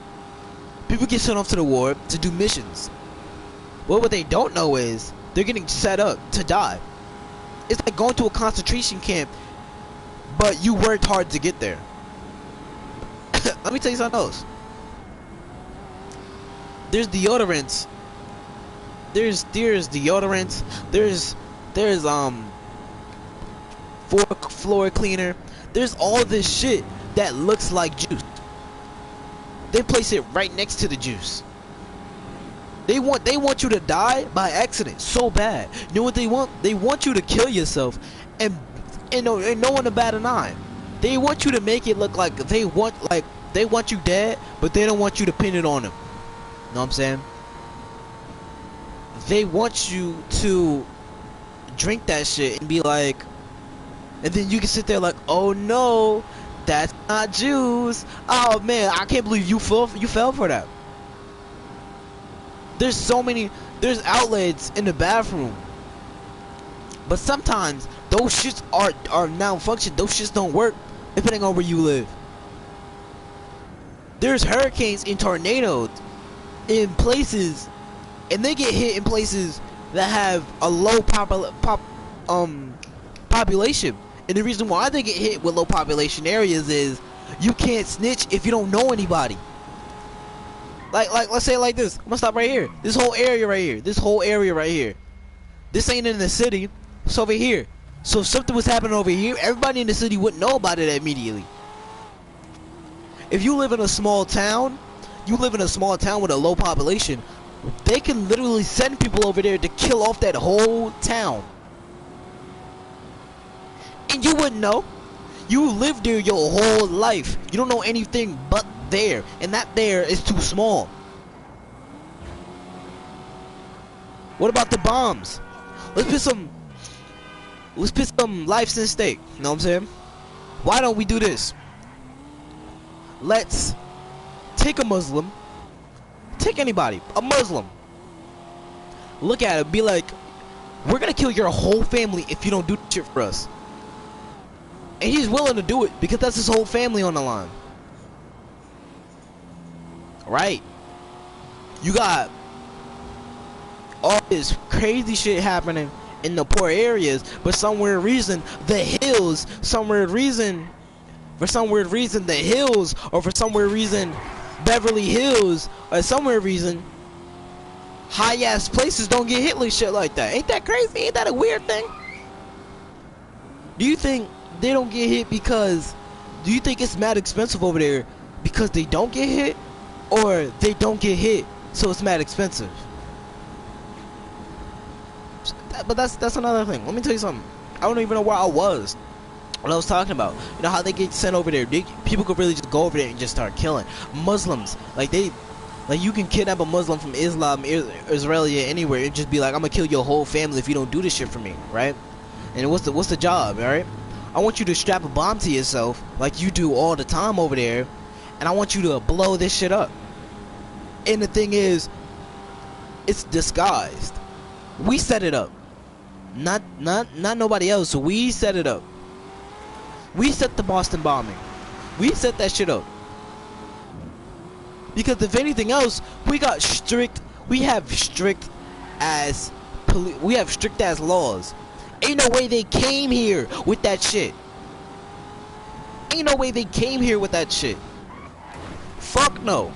People get sent off to the war to do missions. Well, what they don't know is they're getting set up to die. It's like going to a concentration camp, but you worked hard to get there. Let me tell you something else. There's deodorants. There's deodorants. There's floor cleaner. There's all this shit that looks like juice. They place it right next to the juice. They want you to die by accident so bad. You know what they want? They want you to kill yourself and no one to bat an eye. They want you to make it look like they want you dead, but they don't want you to pin it on them. Know what I'm saying? They want you to drink that shit and be like, and then you can sit there like, oh no, that's not juice. Oh man, I can't believe you fell for that. There's outlets in the bathroom, but sometimes those shits are malfunction. Those shits don't work depending on where you live. There's hurricanes and tornadoes in places, and they get hit in places that have a low population. And the reason why they get hit with low population areas is you can't snitch if you don't know anybody. Like let's say it like this. I'm gonna stop right here. This whole area right here. This ain't in the city. It's over here. So if something was happening over here, everybody in the city wouldn't know about it immediately. If you live in a small town, with a low population, they can literally send people over there to kill off that whole town. And you wouldn't know. You lived there your whole life. You don't know anything but there. And that there is too small. What about the bombs? Let's put some lives in stake. You know what I'm saying? Why don't we do this? Let's take a Muslim. Take anybody. A Muslim. Look at it. Be like, we're gonna kill your whole family if you don't do shit for us. And he's willing to do it because that's his whole family on the line. Right? You got all this crazy shit happening in the poor areas, but for some weird reason the hills, or for some weird reason Beverly Hills, or some weird reason high ass places don't get hit like shit like that. Ain't that crazy? Ain't that a weird thing? Do you think they don't get hit because, do you think it's mad expensive over there because they don't get hit, or they don't get hit so it's mad expensive? But that's another thing. Let me tell you something. I don't even know where I was when I was talking about, you know, how they get sent over there. People could really just go over there and just start killing Muslims. Like you can kidnap a Muslim from Islam, Israeli, anywhere, and just be like, I'm gonna kill your whole family if you don't do this shit for me, right? And what's the job, alright? I want you to strap a bomb to yourself like you do all the time over there, and I want you to blow this shit up. And the thing is, it's disguised. We set it up. Not nobody else. We set it up. We set the Boston bombing. We set that shit up. Because if anything else, we have strict ass laws. Ain't no way they came here with that shit. Fuck no.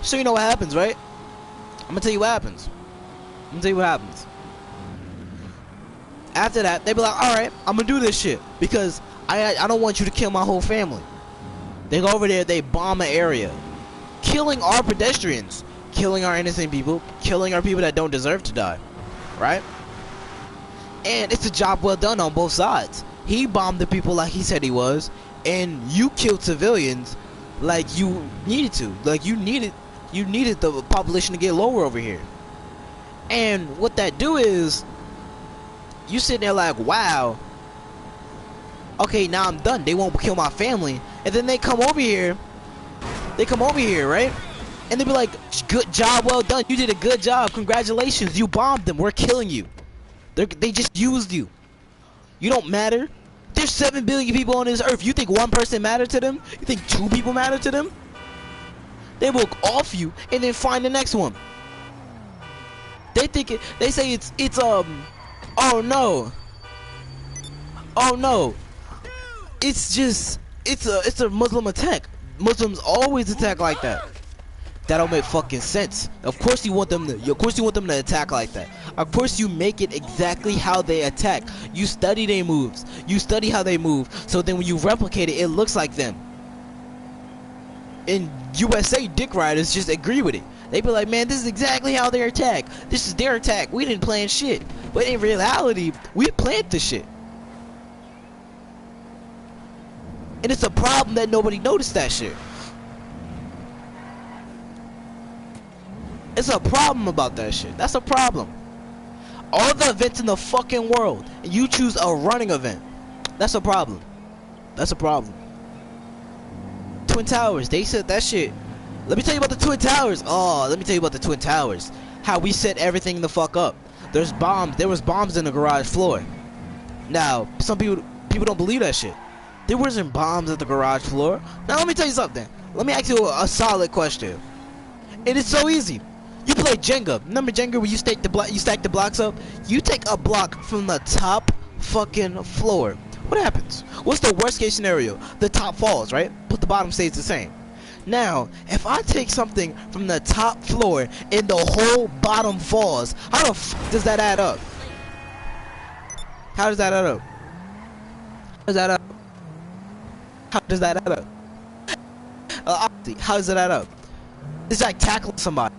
So you know what happens, right? I'm gonna tell you what happens. After that, they be like, alright, I'm gonna do this shit because I don't want you to kill my whole family. They go over there, they bomb an area, killing our pedestrians, killing our innocent people, killing our people that don't deserve to die, right? And it's a job well done on both sides. He bombed the people like he said he was, and you killed civilians like you needed to. Like you needed the population to get lower over here. And what that do is, you sitting there like, wow, okay, now I'm done. They won't kill my family. And then they come over here, right? And they be like, good job, well done. You did a good job. Congratulations. You bombed them. We're killing you. They just used you. You don't matter. There's 7 billion people on this earth. You think one person mattered to them? You think 2 people matter to them? They will off you and then find the next one. They say it's oh no, it's a Muslim attack. Muslims always attack like that. That don't make fucking sense. Of course you want them to attack like that. Of course you make it exactly how they attack. You study their moves. You study how they move. So then when you replicate it, it looks like them. In USA, dick riders just agree with it. They be like, man, this is exactly how they attack. This is their attack. We didn't plan shit. But in reality, we planned the shit. And it's a problem that nobody noticed that shit. It's a problem about that shit. That's a problem. All the events in the fucking world, and you choose a running event. That's a problem. That's a problem. Twin Towers, they said that shit. Let me tell you about the Twin Towers. Oh, let me tell you about the Twin Towers. How we set everything the fuck up. There's bombs. There was bombs in the garage floor. Now, some people don't believe that shit. There wasn't bombs at the garage floor. Now, let me tell you something. Let me ask you a solid question. It is so easy. You play Jenga. Remember Jenga where you stack the blocks up? You take a block from the top fucking floor. What happens? What's the worst case scenario? The top falls, right? But the bottom stays the same. Now, if I take something from the top floor and the whole bottom falls, how the f does that add up? How does that add up? How does that add up? How does that add up? How does that add up? It's like tackling somebody.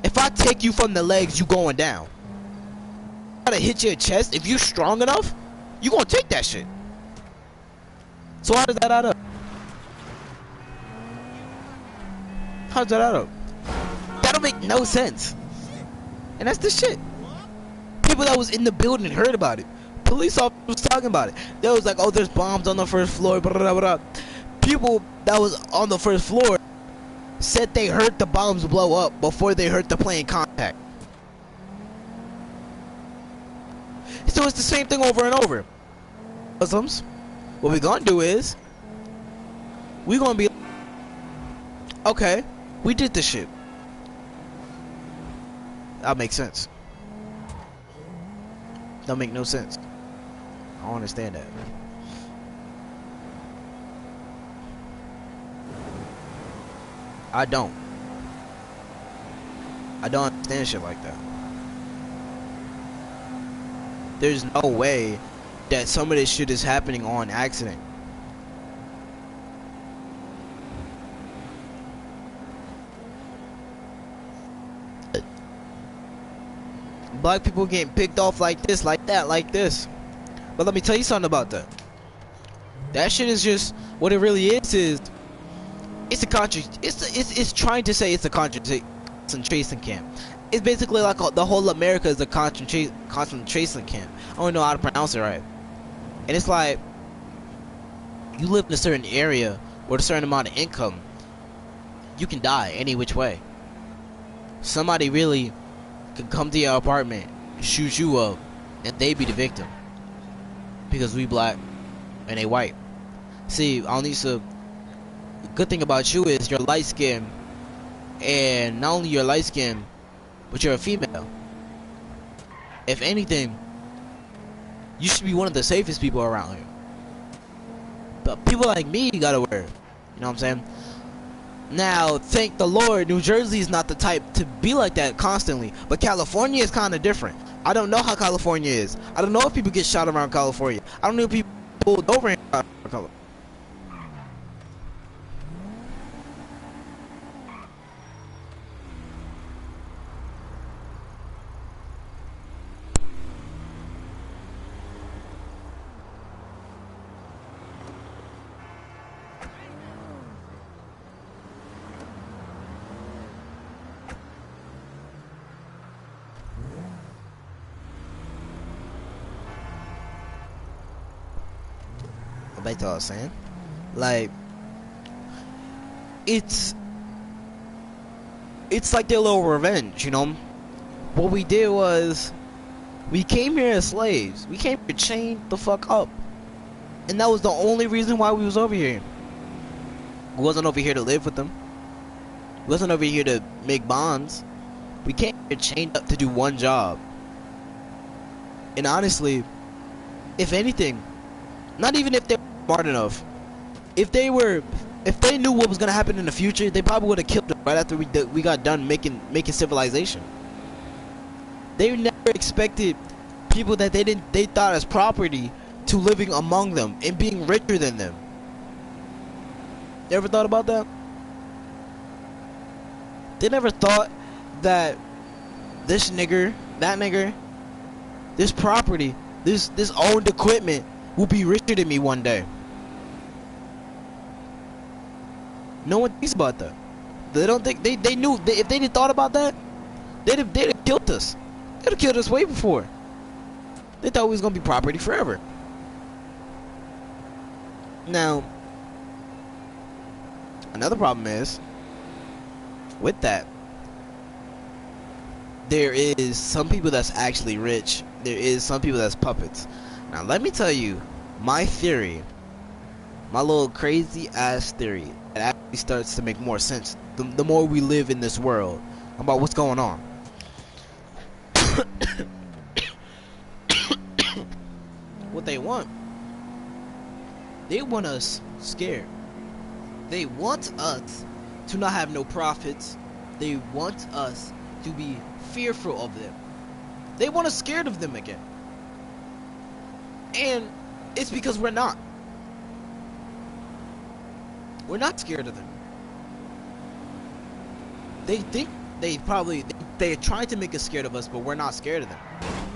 If I take you from the legs, you going down. I gotta hit your chest. If you strong enough, you gonna take that shit. So how does that add up? How does that add up? That don't make no sense. And that's the shit. People that was in the building heard about it. Police officers was talking about it. They was like, oh, there's bombs on the first floor. Blah, blah, blah. People that was on the first floor said they heard the bombs blow up before they heard the plane contact. So it's the same thing over and over. Muslims, what we're gonna do is we're gonna be okay, we did this shit. That makes sense. That make no sense. I don't understand that. I don't understand shit like that. There's no way that some of this shit is happening on accident. Black people getting picked off like this, like that, like this. But let me tell you something about that. That shit is just what it really is it's a it's trying to say it's a concentration camp. It's basically like the whole America is a concentration camp. I don't know how to pronounce it right. And it's like you live in a certain area with a certain amount of income, you can die any which way. Somebody really could come to your apartment, shoot you up, and they be the victim because we black and they white. See, I don't need to. Good thing about you is you're light skinned, and not only you're light skinned, but you're a female. If anything, you should be one of the safest people around here. But people like me, you gotta wear. You know what I'm saying? Now, thank the Lord, New Jersey is not the type to be like that constantly. But California is kind of different. I don't know how California is. I don't know if people get shot around California. I don't know if people pulled over in California. Back to what I was saying, like it's like their little revenge, you know. What we did was we came here as slaves. We came here chained the fuck up, and that was the only reason why we was over here. We wasn't over here to live with them. We wasn't over here to make bonds. We came here chained up to do one job. And honestly, if anything, not even if they're smart enough, if they were If they knew what was gonna happen in the future, they probably would have killed us right after we got done making civilization. They never expected people that they thought as property to living among them and being richer than them. You ever thought about that? They never thought that this nigger, that nigger, this property, this owned equipment will be richer than me one day. No one thinks about that. They don't think they knew if they didn't thought about that, they'd have killed us. They'd have killed us way before. They thought we was gonna be property forever. Now, another problem is with that, there is some people that's actually rich. There is some people that's puppets. Now, let me tell you my theory, my little crazy ass theory. It actually starts to make more sense the more we live in this world about what's going on. What they want us scared. They want us to not have no profits. They want us to be fearful of them. They want us scared of them again. And it's because we're not. We're not scared of them. They think they're trying to make us scared of us, but we're not scared of them.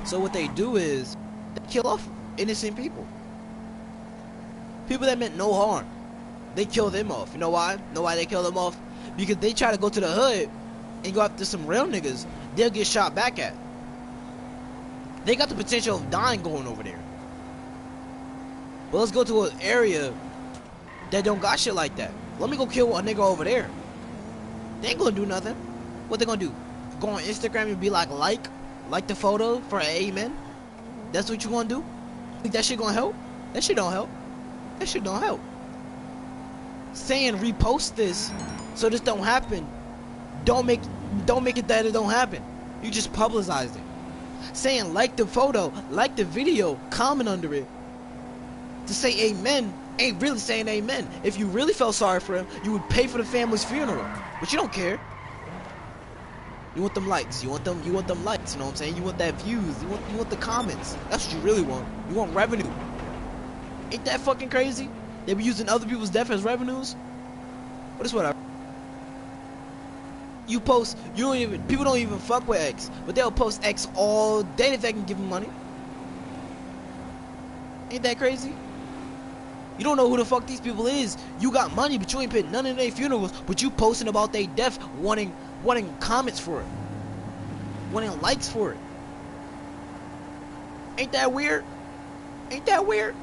So what they do is they kill off innocent people. People that meant no harm. They kill them off. You know why? Know why they kill them off? Because they try to go to the hood and go after some real niggas, they'll get shot back at. They got the potential of dying going over there. But let's go to an area that don't got shit like that. Let me go kill a nigga over there. They ain't gonna do nothing. What they gonna do? Go on Instagram and be like the photo for an amen? That's what you gonna do? Think that shit gonna help? That shit don't help. That shit don't help. Saying repost this so this don't happen, don't make it that it don't happen. You just publicized it. Saying like the photo, like the video, comment under it to say amen ain't really saying amen. If you really felt sorry for him, you would pay for the family's funeral. But you don't care. You want them likes. You want them likes. You know what I'm saying? You want that views. You want the comments. That's what you really want. You want revenue. Ain't that fucking crazy? They be using other people's death as revenues. But it's whatever. You post. People don't even fuck with X, but they'll post X all day if they can give them money. Ain't that crazy? You don't know who the fuck these people is. You got money, but you ain't paid none of their funerals. But you posting about their death, wanting comments for it, wanting likes for it. Ain't that weird? Ain't that weird?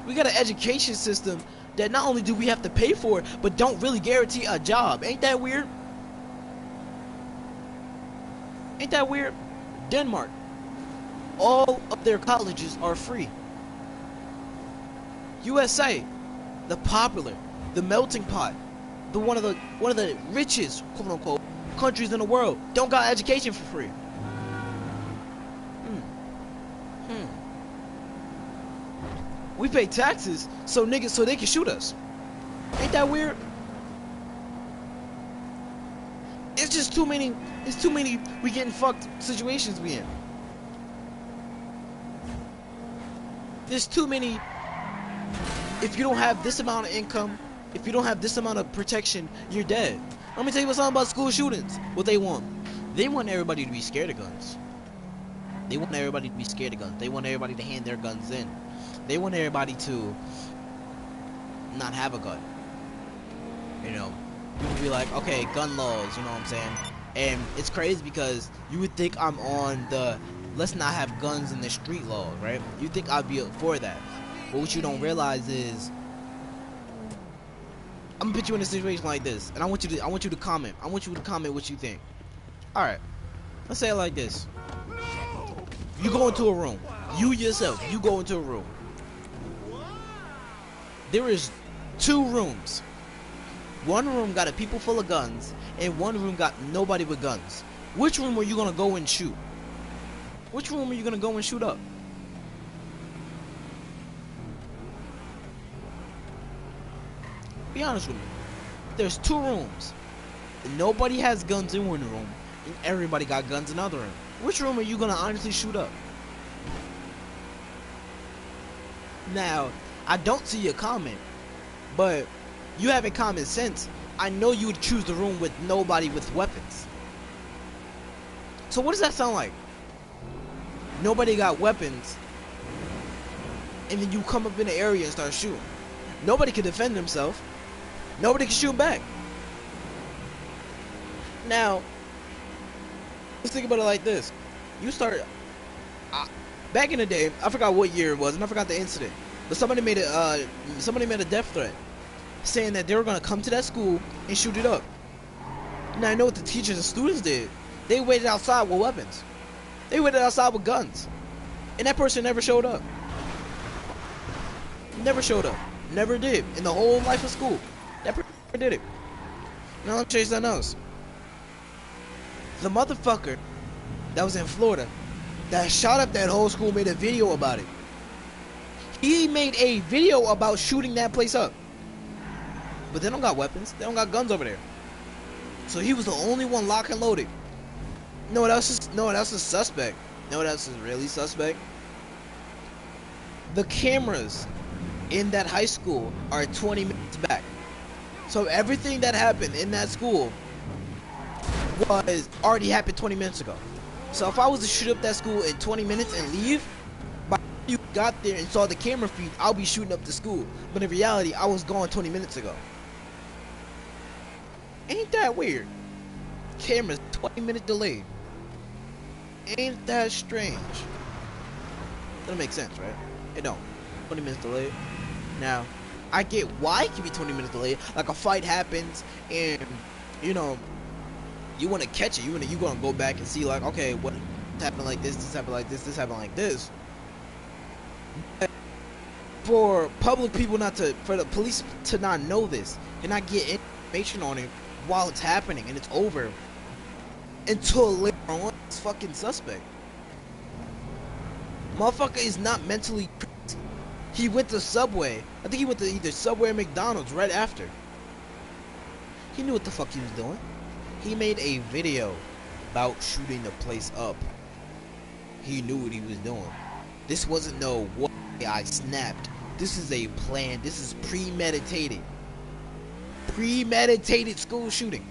We got an education system that not only do we have to pay for, but don't really guarantee a job. Ain't that weird? Ain't that weird? Denmark. All of their colleges are free. USA, the popular, the melting pot, one of the richest, quote unquote, countries in the world, don't got education for free. We pay taxes so they can shoot us. Ain't that weird? It's just too many. It's too many. We getting fucked situations we in. There's too many. If you don't have this amount of income, if you don't have this amount of protection, you're dead. Let me tell you something about school shootings. What they want everybody to be scared of guns. They want everybody to be scared of guns. They want everybody to hand their guns in. They want everybody to not have a gun. You know, people be like, okay, gun laws, you know what I'm saying? And it's crazy because you would think I'm on the let's not have guns in the street law, right? You think I'd be for that. But what you don't realize is I'm gonna put you in a situation like this, and I want you to comment. I want you to comment what you think. Alright. Let's say it like this. You go into a room. You yourself, you go into a room. There is 2 rooms. One room got a people full of guns, and one room got nobody with guns. Which room are you gonna go and shoot? Which room are you gonna go and shoot up? Be honest with me. There's 2 rooms. Nobody has guns in one room, and everybody got guns in another room. Which room are you gonna honestly shoot up? Now, I don't see your comment, but you have a common sense. I know you would choose the room with nobody with weapons. So what does that sound like? Nobody got weapons, and then you come up in the area and start shooting. Nobody can defend themselves. Nobody can shoot back. Now, let's think about it like this. You start back in the day. I forgot what year it was, and I forgot the incident. But somebody made a death threat, saying that they were gonna come to that school and shoot it up. Now I know what the teachers and students did. They waited outside with weapons. They waited outside with guns, and that person never showed up. Never showed up. Never did in the whole life of school. That person never did it. Now let me tell you something else. The motherfucker that was in Florida that shot up that whole school made a video about it. He made a video about shooting that place up. But they don't got weapons. They don't got guns over there. So he was the only one locked and loaded. No one else is suspect. No one else is really suspect. The cameras in that high school are 20 minutes back. So everything that happened in that school was already happened 20 minutes ago. So if I was to shoot up that school in 20 minutes and leave, by the time you got there and saw the camera feed, I'll be shooting up the school. But in reality, I was gone 20 minutes ago. Ain't that weird? Cameras 20-minute delay. Ain't that strange? Doesn't make sense, right? It don't. 20 minutes delayed. Now, I get why it can be 20 minutes delayed. Like a fight happens, and you know, you want to catch it. You gonna go back and see, like, okay, what happened like this? This happened like this. This happened like this. But for public people for the police to not know this and not get information on it while it's happening and it's over until later on, it's fucking suspect. Motherfucker is not mentally crazy. He went to Subway. I think he went to either Subway or McDonald's right after. He knew what the fuck he was doing. He made a video about shooting the place up. He knew what he was doing. This wasn't no what I snapped. This is a plan. This is premeditated. Premeditated school shooting.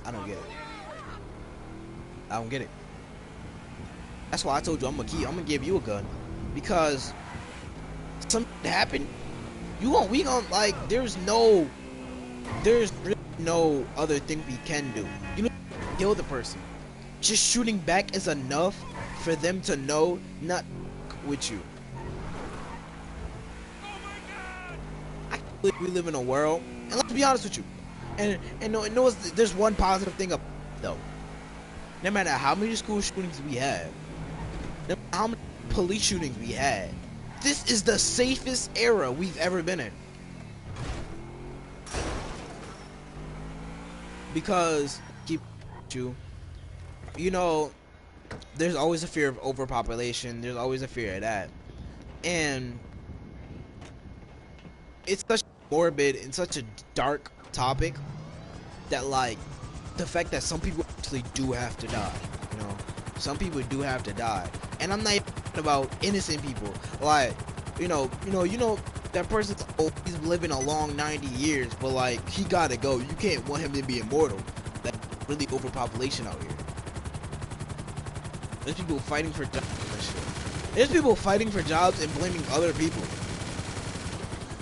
I don't get it. I don't get it. That's why I told you I'm gonna give you a gun, because something happened. We gonna like. There's really no other thing we can do. You know, kill the person. Just shooting back is enough for them to know not with you. I can't believe we live in a world, and let's be honest with you. And no, there's one positive thing about it, though. No matter how many school shootings we have, no matter how many police shootings we had, this is the safest era we've ever been in. Because you know, there's always a fear of overpopulation. There's always a fear of that, and it's such morbid and such a dark topic that, like, the fact that some people actually do have to die. You know, some people do have to die, and I'm not even talking about innocent people. Like, you know that person's old, he's living a long 90 years, but like he gotta go. You can't want him to be immortal. That's really overpopulation out here. There's people fighting for jobs and shit. There's people fighting for jobs and blaming other people.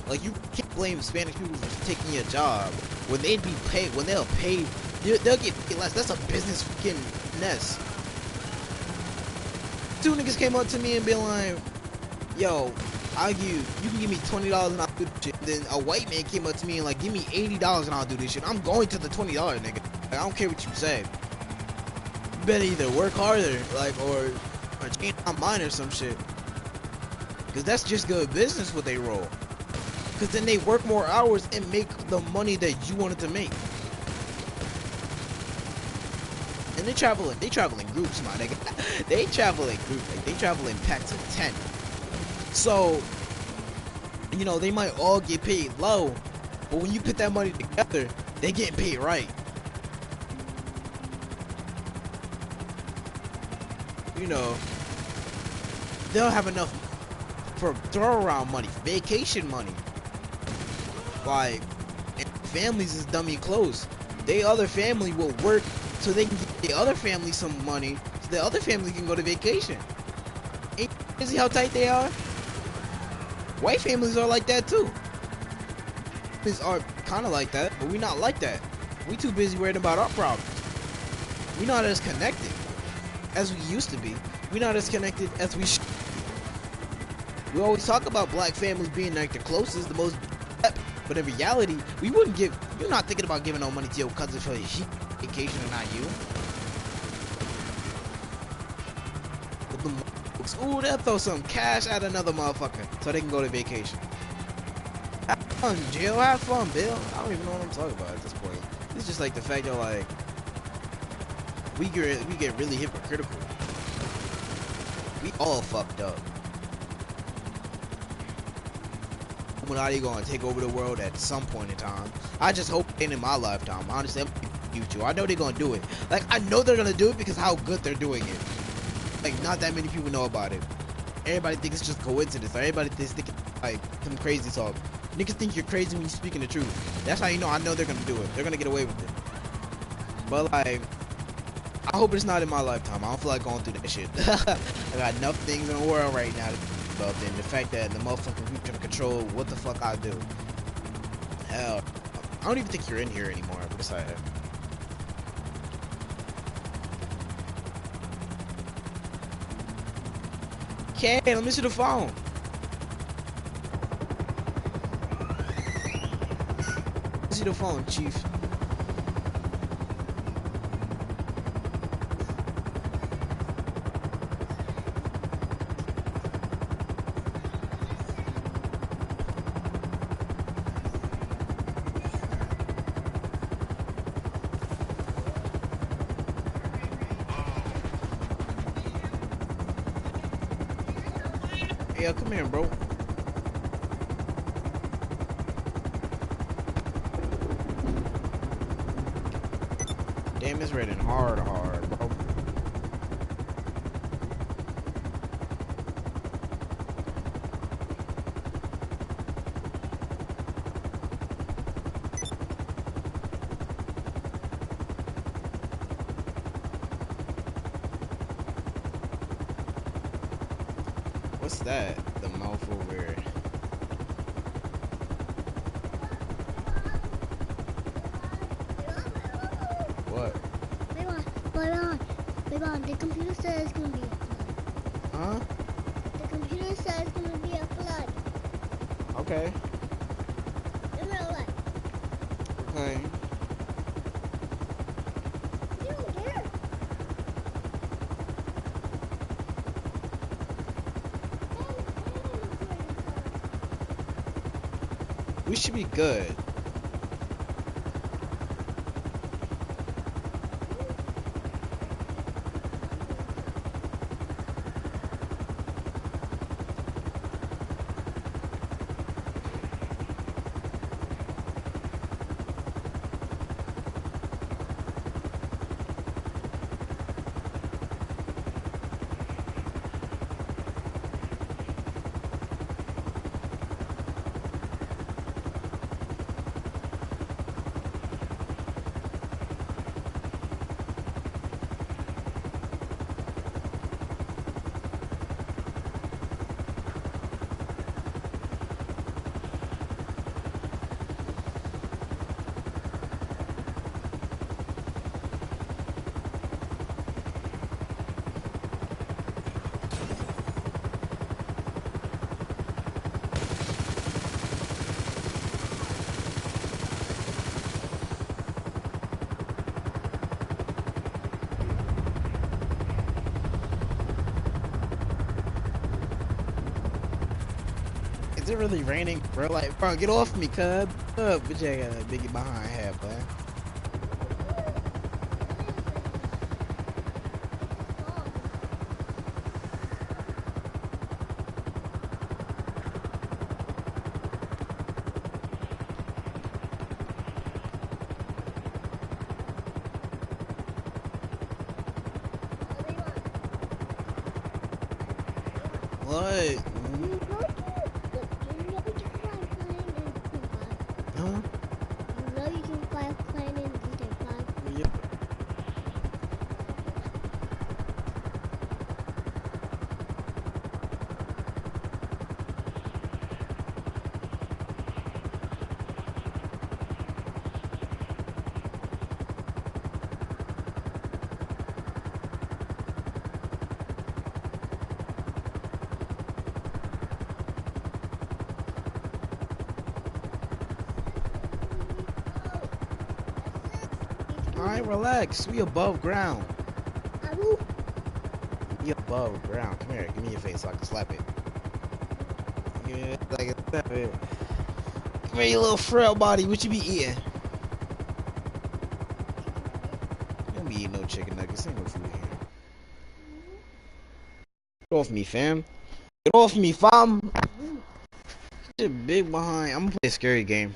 Like, you can't blame Spanish people for taking your job when they'd be paid. When they'll get paid less. That's a business fucking mess. 2 niggas came up to me and be like, "Yo, you can give me $20 and I'll do this shit." Then a white man came up to me and like, "Give me $80 and I'll do this shit." I'm going to the $20, nigga. Like, I don't care what you say. You better either work harder, like, or change my mind or some shit. Cause that's just good business what they roll. Cause then they work more hours and make the money that you wanted to make. And they travel in groups, my nigga. They travel in groups. Like, they travel in packs of 10. So You know, they might all get paid low, but when you put that money together, they getting paid right. You know, they'll have enough for throw around money, vacation money. Like, families is dummy close. They other family will work so they can get the other family some money so the other family can go to vacation. Ain't you see how tight they are? White families are like that too. Families are kind of like that, but we not like that. We too busy worrying about our problems. We not as connected as we used to be. We not as connected as we should. We always talk about black families being like the closest, the most, but in reality, we wouldn't give. You're not thinking about giving no money to your cousin for his vacation and not you. But the folks, ooh, they'll throw some cash at another motherfucker so they can go to vacation. Have fun, Jill. Have fun, Bill. I don't even know what I'm talking about at this point. It's just like the fact that like we get really hypocritical. We all fucked up. Illuminati gonna take over the world at some point in time. I just hope it ain't in my lifetime. Honestly, I'm future. I know they're gonna do it. Like, I know they're gonna do it because how good they're doing it. Like, not that many people know about it. Everybody thinks it's just coincidence. Or everybody thinks like some crazy talk. Niggas think you're crazy when you're speaking the truth. That's how you know I know they're gonna do it. They're gonna get away with it. But like, I hope it's not in my lifetime. I don't feel like going through that shit. I got enough things in the world right now to about than the fact that the motherfucking people can control what the fuck I do. Hell, I don't even think you're in here anymore. But it's alright. Okay, let me see the phone. Let me see the phone, Chief. Yeah, come here, bro. Damn, it's raining hard, bro. What's that? The mouth over here. What? Wait on. The computer says it's gonna be a flood. Huh? The computer says it's gonna be a flood. Okay. In real life. Okay. You don't care. We should be good. Is it really raining, bro? Like, bro, get off me, cub. But you got a biggie behind half, boy. What? Huh? You know you can fly a plane in GTA 5. Yep. Alright, relax. We above ground. We above ground. Come here. Give me your face so I can slap it. Yeah, I can slap it. Come here, you little frail body. What you be eating? You don't be eating no chicken nuggets. Ain't no food here. Get off me, fam. Get off me, fam. Shit big behind. I'm gonna play a scary game.